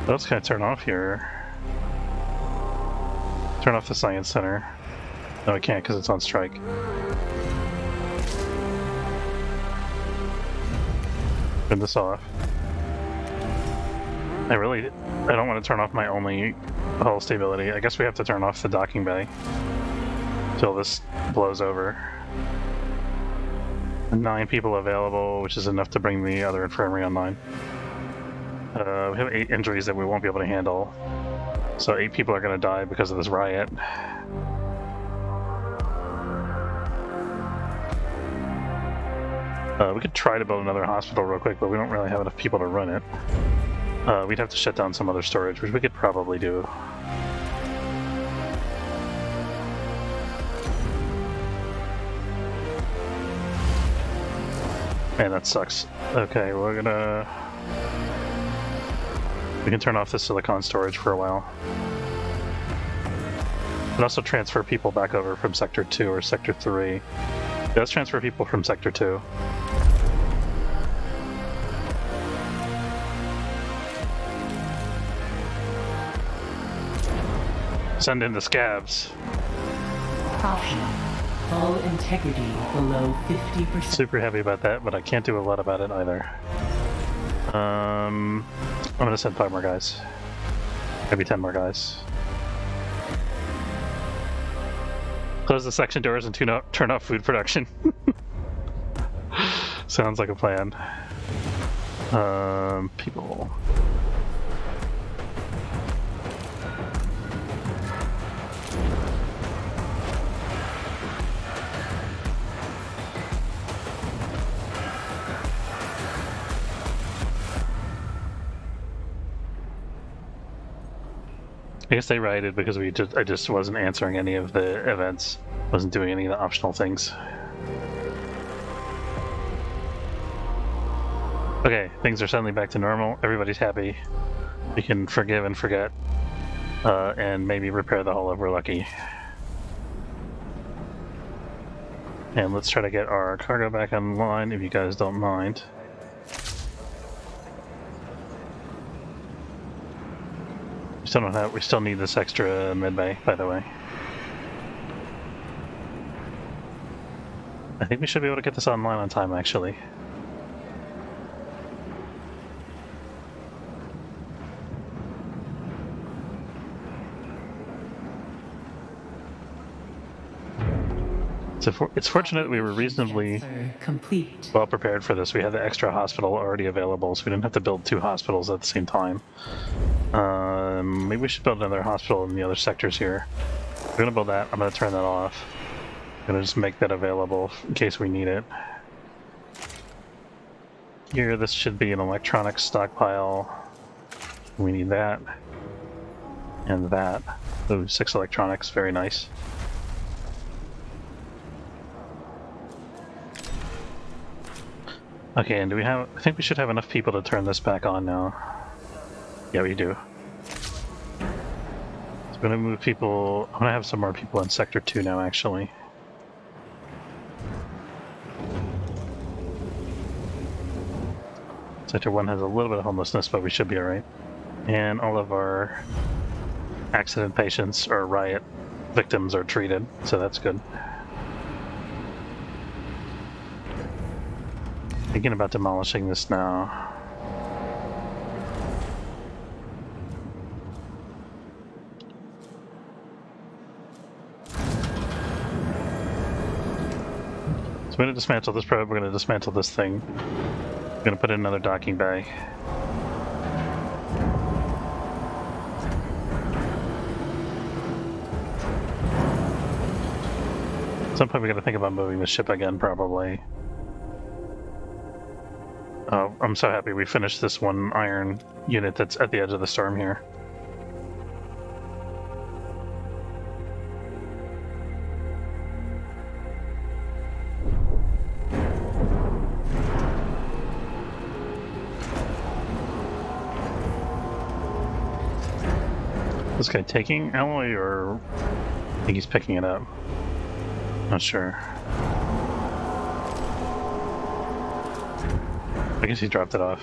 What else can I turn off here? Turn off the science center. No, I can't because it's on strike. Turn this off. I don't want to turn off my only hull stability. I guess we have to turn off the docking bay until this blows over. 9 people available, which is enough to bring the other infirmary online. We have 8 injuries that we won't be able to handle. So 8 people are going to die because of this riot. We could try to build another hospital real quick, but we don't really have enough people to run it. We'd have to shut down some other storage, which we could probably do. Man, that sucks. Okay, we can turn off the silicon storage for a while. And also transfer people back over from Sector 2 or Sector 3. Yeah, let's transfer people from Sector 2. Send in the scabs. Caution. Hull integrity below 50%. Super happy about that, but I can't do a lot about it either. I'm gonna send 5 more guys. Maybe 10 more guys. Close the section doors and turn off food production. Sounds like a plan. People. I guess they rioted because I just wasn't answering any of the events, wasn't doing any of the optional things. Okay, things are suddenly back to normal. Everybody's happy. We can forgive and forget, and maybe repair the hull if we're lucky. And let's try to get our cargo back online if you guys don't mind. We still need this extra mid-bay, by the way. I think we should be able to get this online on time, actually. So it's fortunate we were reasonably well prepared for this. We had the extra hospital already available, so we didn't have to build 2 hospitals at the same time. Maybe we should build another hospital in the other sectors here. We're gonna build that. I'm gonna turn that off. I'm gonna just make that available in case we need it. Here, this should be an electronics stockpile. We need that. And that. Ooh, 6 electronics, very nice. Okay, and I think we should have enough people to turn this back on now. Yeah, we do. So I'm gonna move people. I'm gonna have some more people in Sector 2 now, actually. Sector 1 has a little bit of homelessness, but we should be alright. And all of our accident patients or riot victims are treated, so that's good. Thinking about demolishing this now. So we're going to dismantle this probe, we're going to dismantle this thing. We're going to put in another docking bay. At some point we got to think about moving the ship again, probably. Oh, I'm so happy we finished this one iron unit that's at the edge of the storm here. This guy taking alloy, or I think he's picking it up? Not sure. I guess he dropped it off.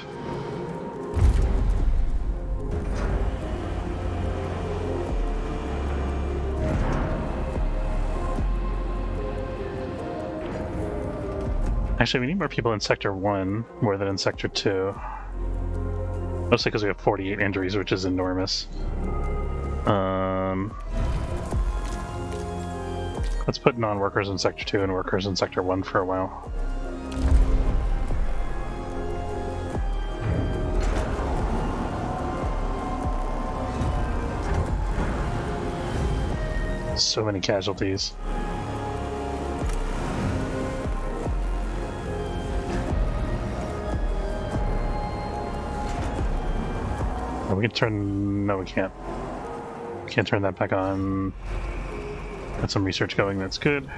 Actually, we need more people in Sector 1 more than in Sector 2. Mostly because we have 48 injuries, which is enormous. Let's put non-workers in Sector 2 and workers in Sector 1 for a while. So many casualties. Oh, we can turn... No, we can't. Can't turn that back on. Got some research going, that's good.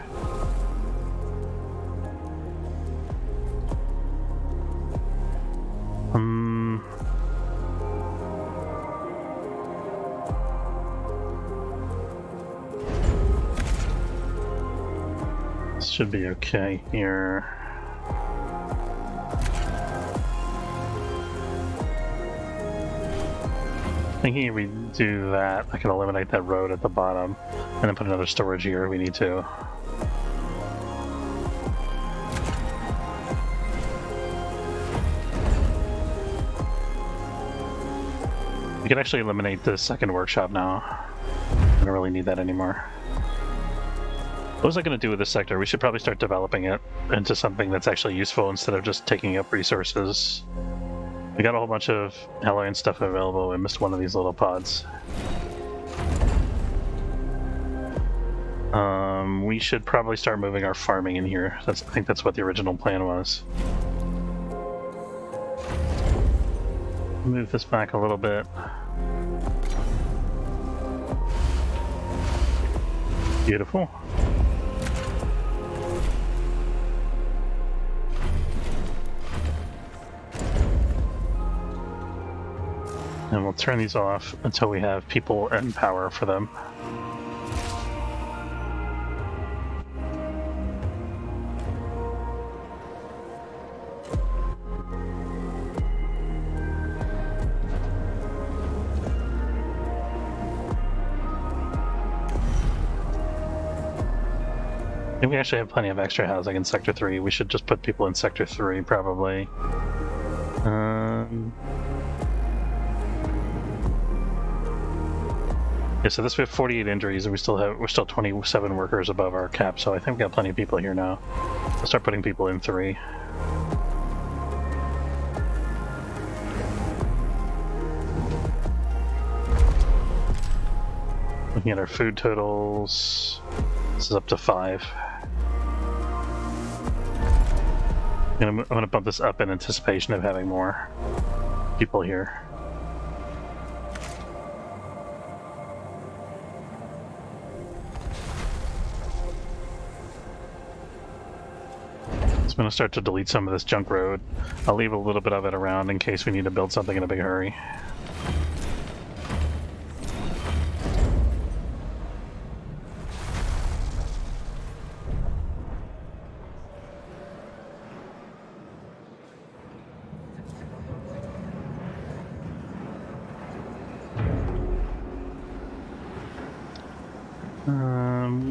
This should be okay here. Thinking if we do that, I can eliminate that road at the bottom, and then put another storage here if we need to. We can actually eliminate the second workshop now. I don't really need that anymore. What was I going to do with this sector? We should probably start developing it into something that's actually useful instead of just taking up resources. We got a whole bunch of alloy and stuff available. We missed one of these little pods. We should probably start moving our farming in here. I think that's what the original plan was. Move this back a little bit. Beautiful. And we'll turn these off until we have people and power for them. I think we actually have plenty of extra housing in Sector 3. We should just put people in Sector 3, probably. Yeah, so this we have 48 injuries, and we're still 27 workers above our cap, so I think we got plenty of people here now. We'll start putting people in 3. Looking at our food totals, this is up to 5. I'm gonna bump this up in anticipation of having more people here. I'm going to start to delete some of this junk road. I'll leave a little bit of it around in case we need to build something in a big hurry.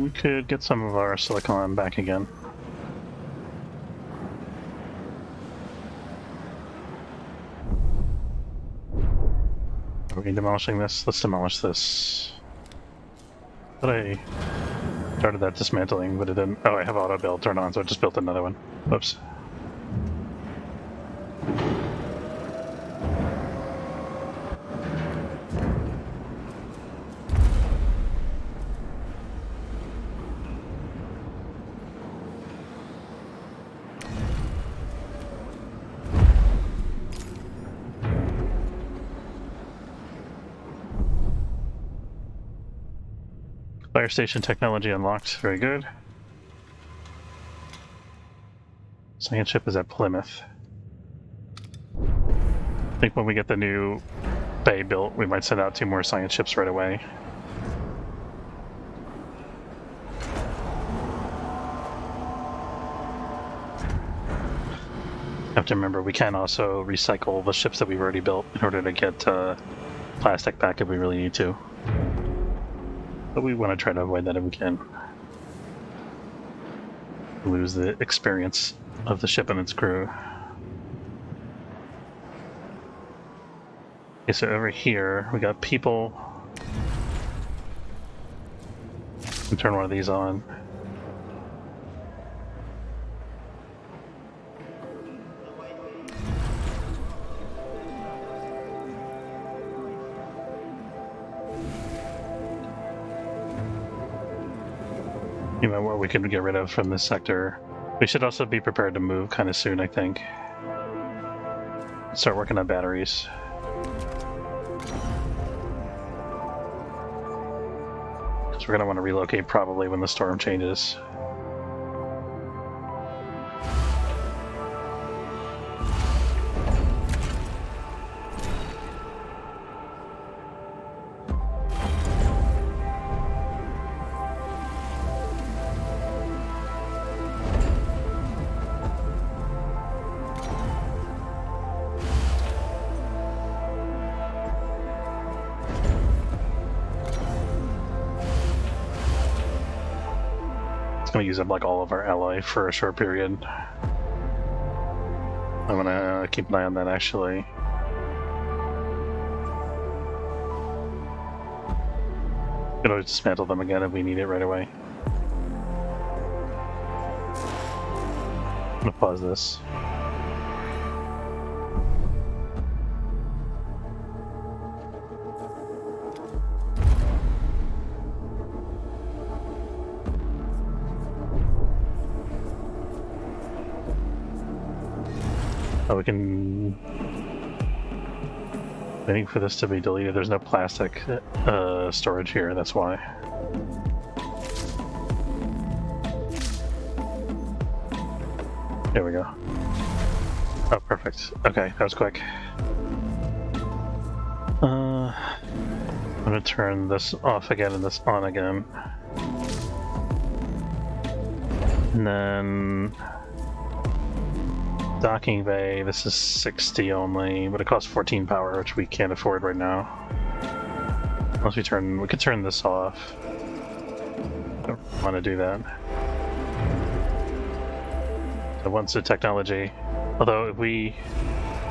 We could get some of our silicon back again. Are we demolishing this? Let's demolish this. But I started that dismantling, but it didn't. Oh, I have auto build turned on, so I just built another one. Whoops. Fire station technology unlocked. Very good. Science ship is at Plymouth. I think when we get the new bay built, we might send out 2 more science ships right away. Have to remember, we can also recycle the ships that we've already built in order to get plastic back if we really need to. But we want to try to avoid that if we can. lose the experience of the ship and its crew. Okay, so over here we got people. And turn one of these on. You know what we can get rid of from this sector. We should also be prepared to move kind of soon, I think. Start working on batteries. Because we're going to want to relocate probably when the storm changes. Gonna use up like all of our ally for a short period. I'm gonna keep an eye on that actually. Can always dismantle them again if we need it right away. I'm gonna pause this. Oh, we can... Waiting for this to be deleted. There's no plastic storage here, that's why. There we go. Oh, perfect. Okay, that was quick. I'm gonna turn this off again and this on again. And then... Docking bay, this is 60 only, but it costs 14 power, which we can't afford right now. Unless we could turn this off. Don't want to do that. So once the technology, although if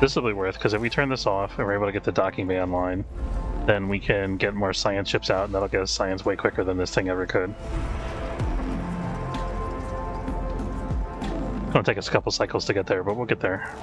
this will be worth, because if we turn this off and we're able to get the docking bay online, then we can get more science ships out, and that'll get us science way quicker than this thing ever could. It's gonna take us a couple cycles to get there, but we'll get there.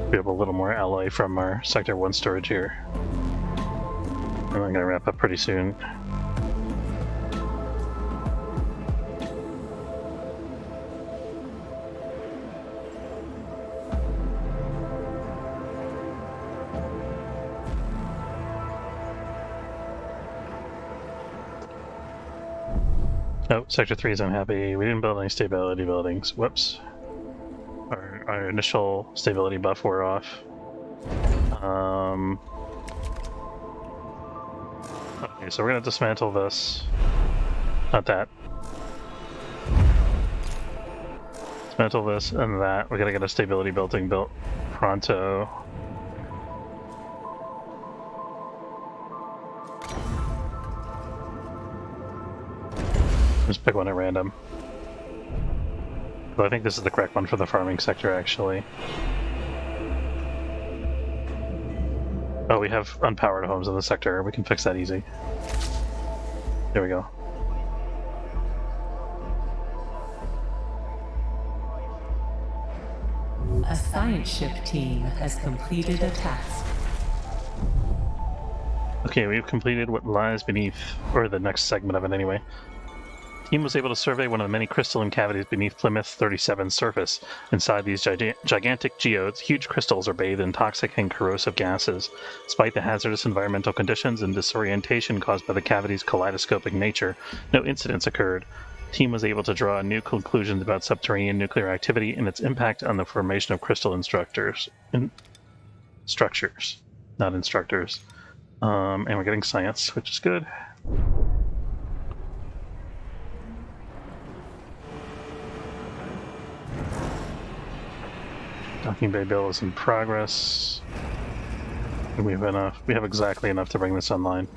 We have a little more ally from our Sector 1 storage here. And I'm gonna wrap up pretty soon. Oh, Sector 3 is unhappy. We didn't build any stability buildings. Whoops. Our initial stability buff wore off. Okay, so we're gonna dismantle this. Not that. Dismantle this and that. We gotta get a stability building built pronto. Just pick one at random. But I think this is the correct one for the farming sector, actually. Oh, we have unpowered homes in the sector. We can fix that easy. There we go. A science ship team has completed a task. Okay, we've completed what lies beneath, or the next segment of it anyway. Team was able to survey one of the many crystalline cavities beneath Plymouth 37's surface. Inside these gigantic geodes, huge crystals are bathed in toxic and corrosive gases. Despite the hazardous environmental conditions and disorientation caused by the cavity's kaleidoscopic nature, no incidents occurred. Team was able to draw new conclusions about subterranean nuclear activity and its impact on the formation of crystalline structures, not instructors. And we're getting science, which is good. Docking bay bill is in progress. We have enough. We have exactly enough to bring this online.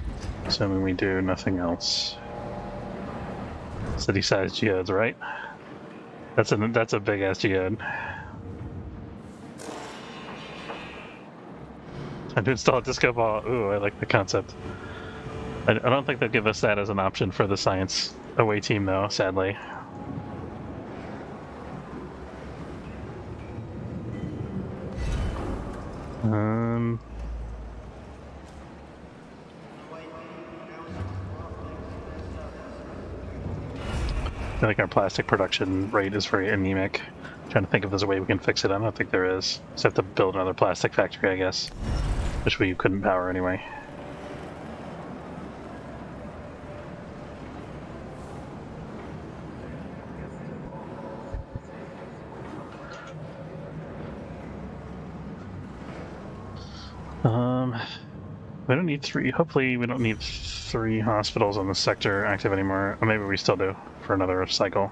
Assuming we do nothing else. City-sized geodes, right? That's a big-ass geode. Time to install a disco ball. Ooh, I like the concept. I don't think they'll give us that as an option for the science away team, though, sadly. I feel like our plastic production rate is very anemic. I'm trying to think if there's a way we can fix it. I don't think there is. Just have to build another plastic factory, I guess. Which we couldn't power anyway. We don't need three. Hopefully, we don't need 3 hospitals on the sector active anymore. Or maybe we still do for another cycle.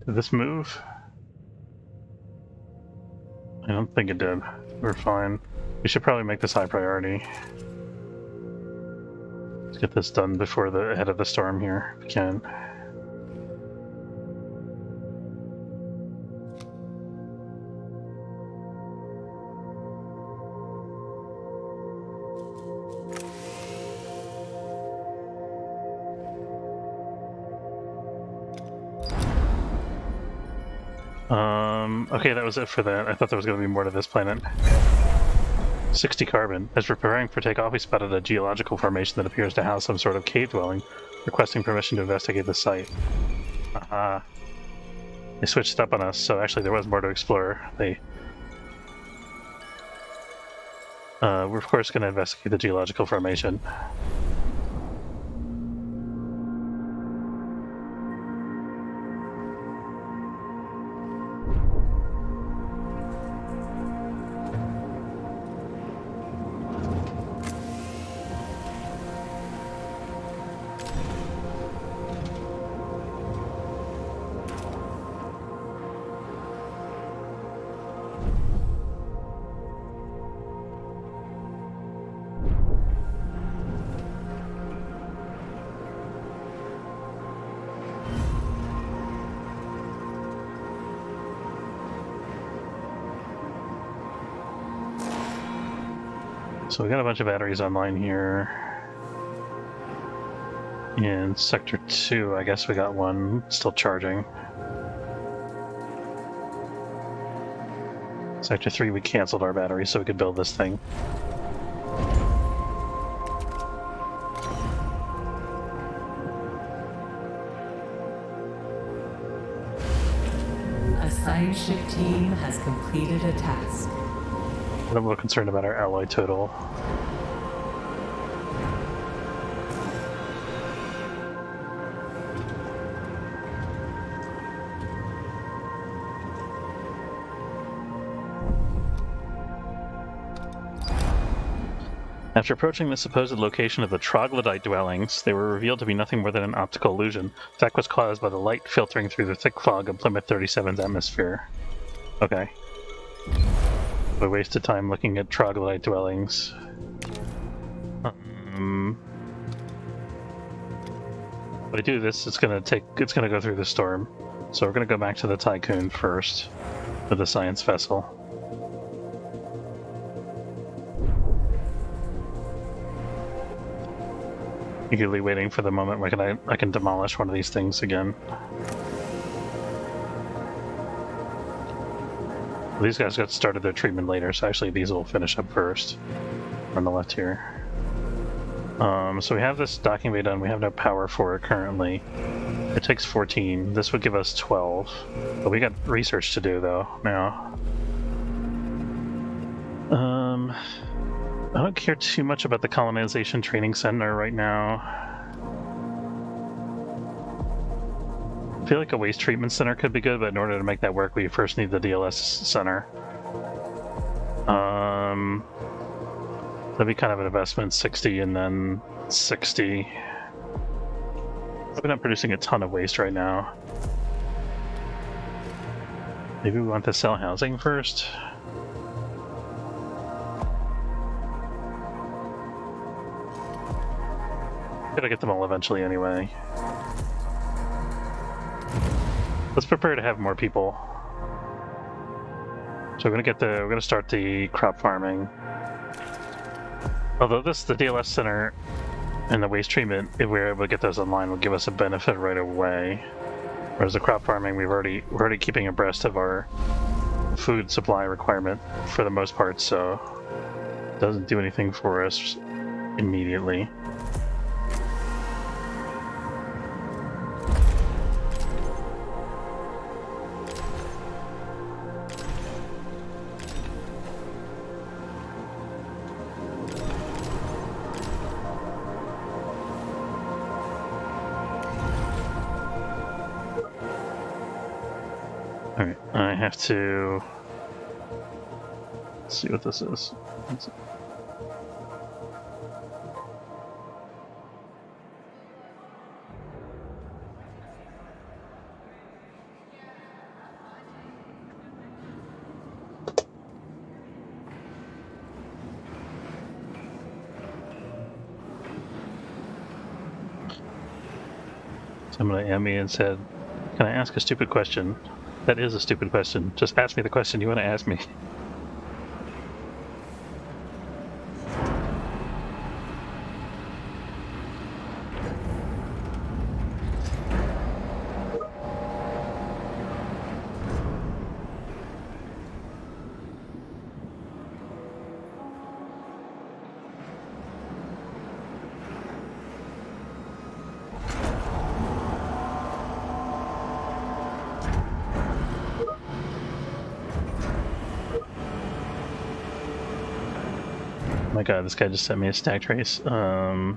Did this move? I don't think it did. We're fine. We should probably make this high priority. Let's get this done before the head of the storm here, if we can. Okay, that was it for that. I thought there was going to be more to this planet. 60 carbon. As we're preparing for takeoff, we spotted a geological formation that appears to house some sort of cave dwelling, requesting permission to investigate the site. Aha. They switched up on us, so actually there was more to explore. We're of course going to investigate the geological formation. So we got a bunch of batteries online here. In Sector 2, I guess we got one still charging. Sector 3, we canceled our battery so we could build this thing. A science ship team has completed a task. I'm a little concerned about our alloy total. After approaching the supposed location of the troglodyte dwellings, they were revealed to be nothing more than an optical illusion. The effect was caused by the light filtering through the thick fog of Plymouth 37's atmosphere. Okay. We wasted time looking at troglodyte dwellings. If I do this, it's gonna go through the storm. So we're gonna go back to the Tycoon first, with the science vessel. eagerly waiting for the moment where I can demolish one of these things again. These guys got started their treatment later, so actually these will finish up first. On the left here. So we have this docking bay done. We have no power for it currently. It takes 14. This would give us 12. But we got research to do though now. I don't care too much about the colonization training center right now. I feel like a waste treatment center could be good, but in order to make that work, we first need the DLS center. That'd be kind of an investment, 60 and then 60. We're not producing a ton of waste right now. Maybe we want to sell housing first? Gotta get them all eventually anyway. Let's prepare to have more people. So we're gonna start the crop farming. Although the DLS center and the waste treatment, if we're able to get those online, will give us a benefit right away. Whereas the crop farming, we're already keeping abreast of our food supply requirement for the most part, so it doesn't do anything for us immediately. Alright, I have to... Let's see what this is. Somebody at me and said, "Can I ask a stupid question?" That is a stupid question. Just ask me the question you want to ask me. Oh my god, this guy just sent me a stack trace. Huh.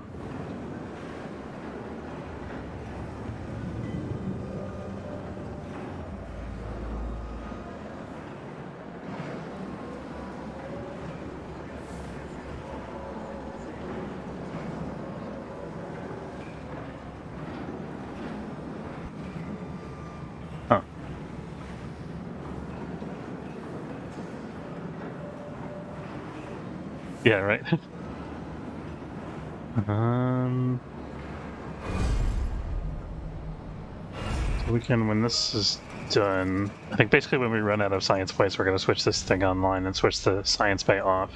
Yeah, right. So we can, when this is done, I think basically when we run out of science points, we're going to switch this thing online and switch the science bay off.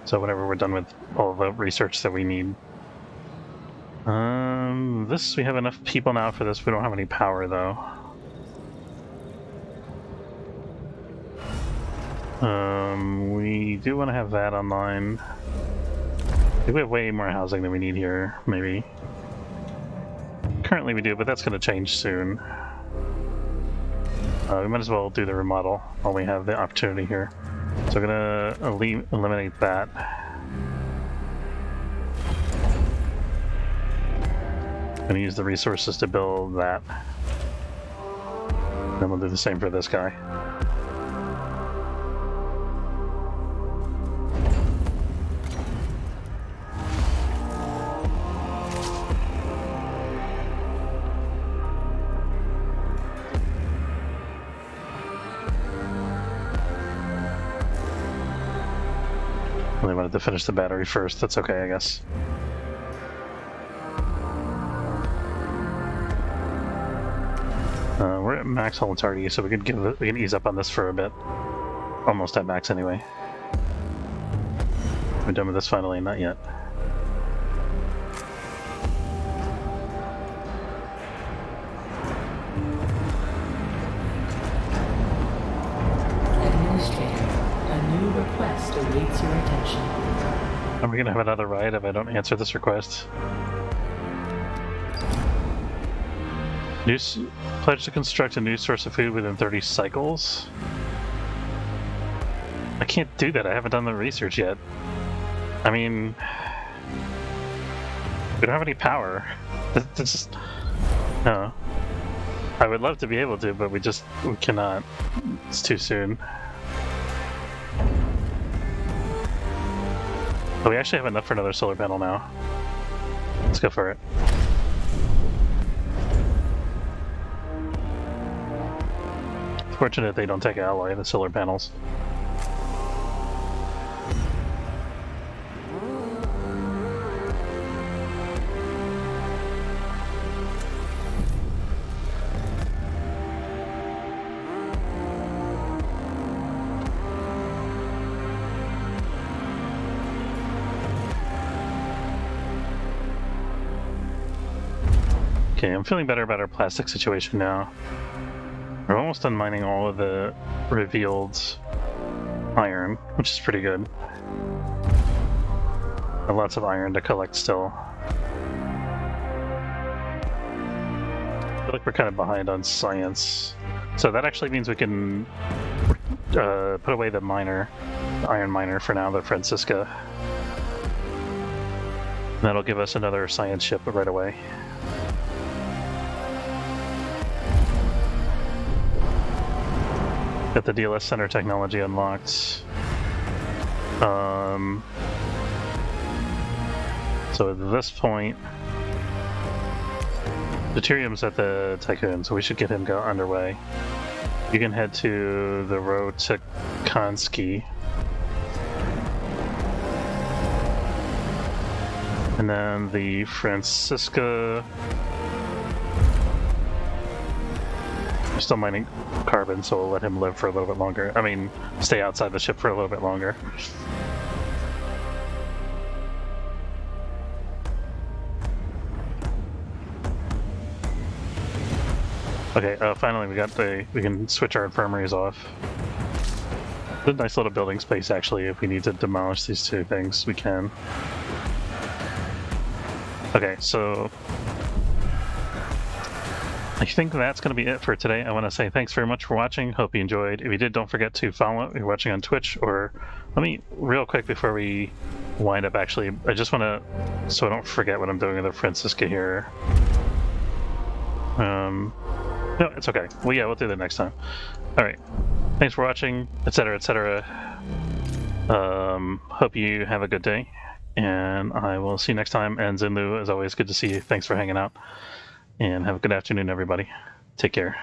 So whenever we're done with all the research that we need. This, we have enough people now for this. We don't have any power though. We do want to have that online. I think we have way more housing than we need here, maybe. Currently we do, but that's going to change soon. We might as well do the remodel while we have the opportunity here. So we're going to eliminate that. I'm going to use the resources to build that. Then we'll do the same for this guy. Really wanted to finish the battery first. That's okay, I guess. We're at max Holitardy, so we can ease up on this for a bit. Almost at max anyway. We're done with this finally, not yet. awaits your attention. Are we gonna have another ride if I don't answer this request? Pledge to construct a new source of food within 30 cycles? I can't do that, I haven't done the research yet. I mean... we don't have any power. This is... no. I would love to be able to, but we cannot. It's too soon. Oh, we actually have enough for another solar panel now. Let's go for it. It's fortunate they don't take alloy, the solar panels. Okay, I'm feeling better about our plastic situation now. We're almost done mining all of the revealed iron, which is pretty good. And lots of iron to collect still. I feel like we're kind of behind on science. So that actually means we can put away the iron miner for now, the Francisca. And that'll give us another science ship right away. Got the DLS Center technology unlocked. So at this point, Deuterium's at the Tycoon, so we should get him underway. You can head to the Rotokansky. And then the Francisca... we're still mining carbon, so we'll let him live for a little bit longer. I mean, stay outside the ship for a little bit longer. Okay, finally we can switch our infirmaries off. It's a nice little building space, actually. If we need to demolish these two things, we can. Okay, so I think that's going to be it for today. I want to say thanks very much for watching. Hope you enjoyed. If you did, don't forget to follow if you're watching on Twitch. Or let me, real quick before we wind up, actually, I just want to, so I don't forget what I'm doing with the Francisca here. No, it's okay. Well, yeah, we'll do that next time. All right. Thanks for watching, etc., etc. Hope you have a good day, and I will see you next time. And Zinlu, as always, good to see you. Thanks for hanging out. And have a good afternoon, everybody. Take care.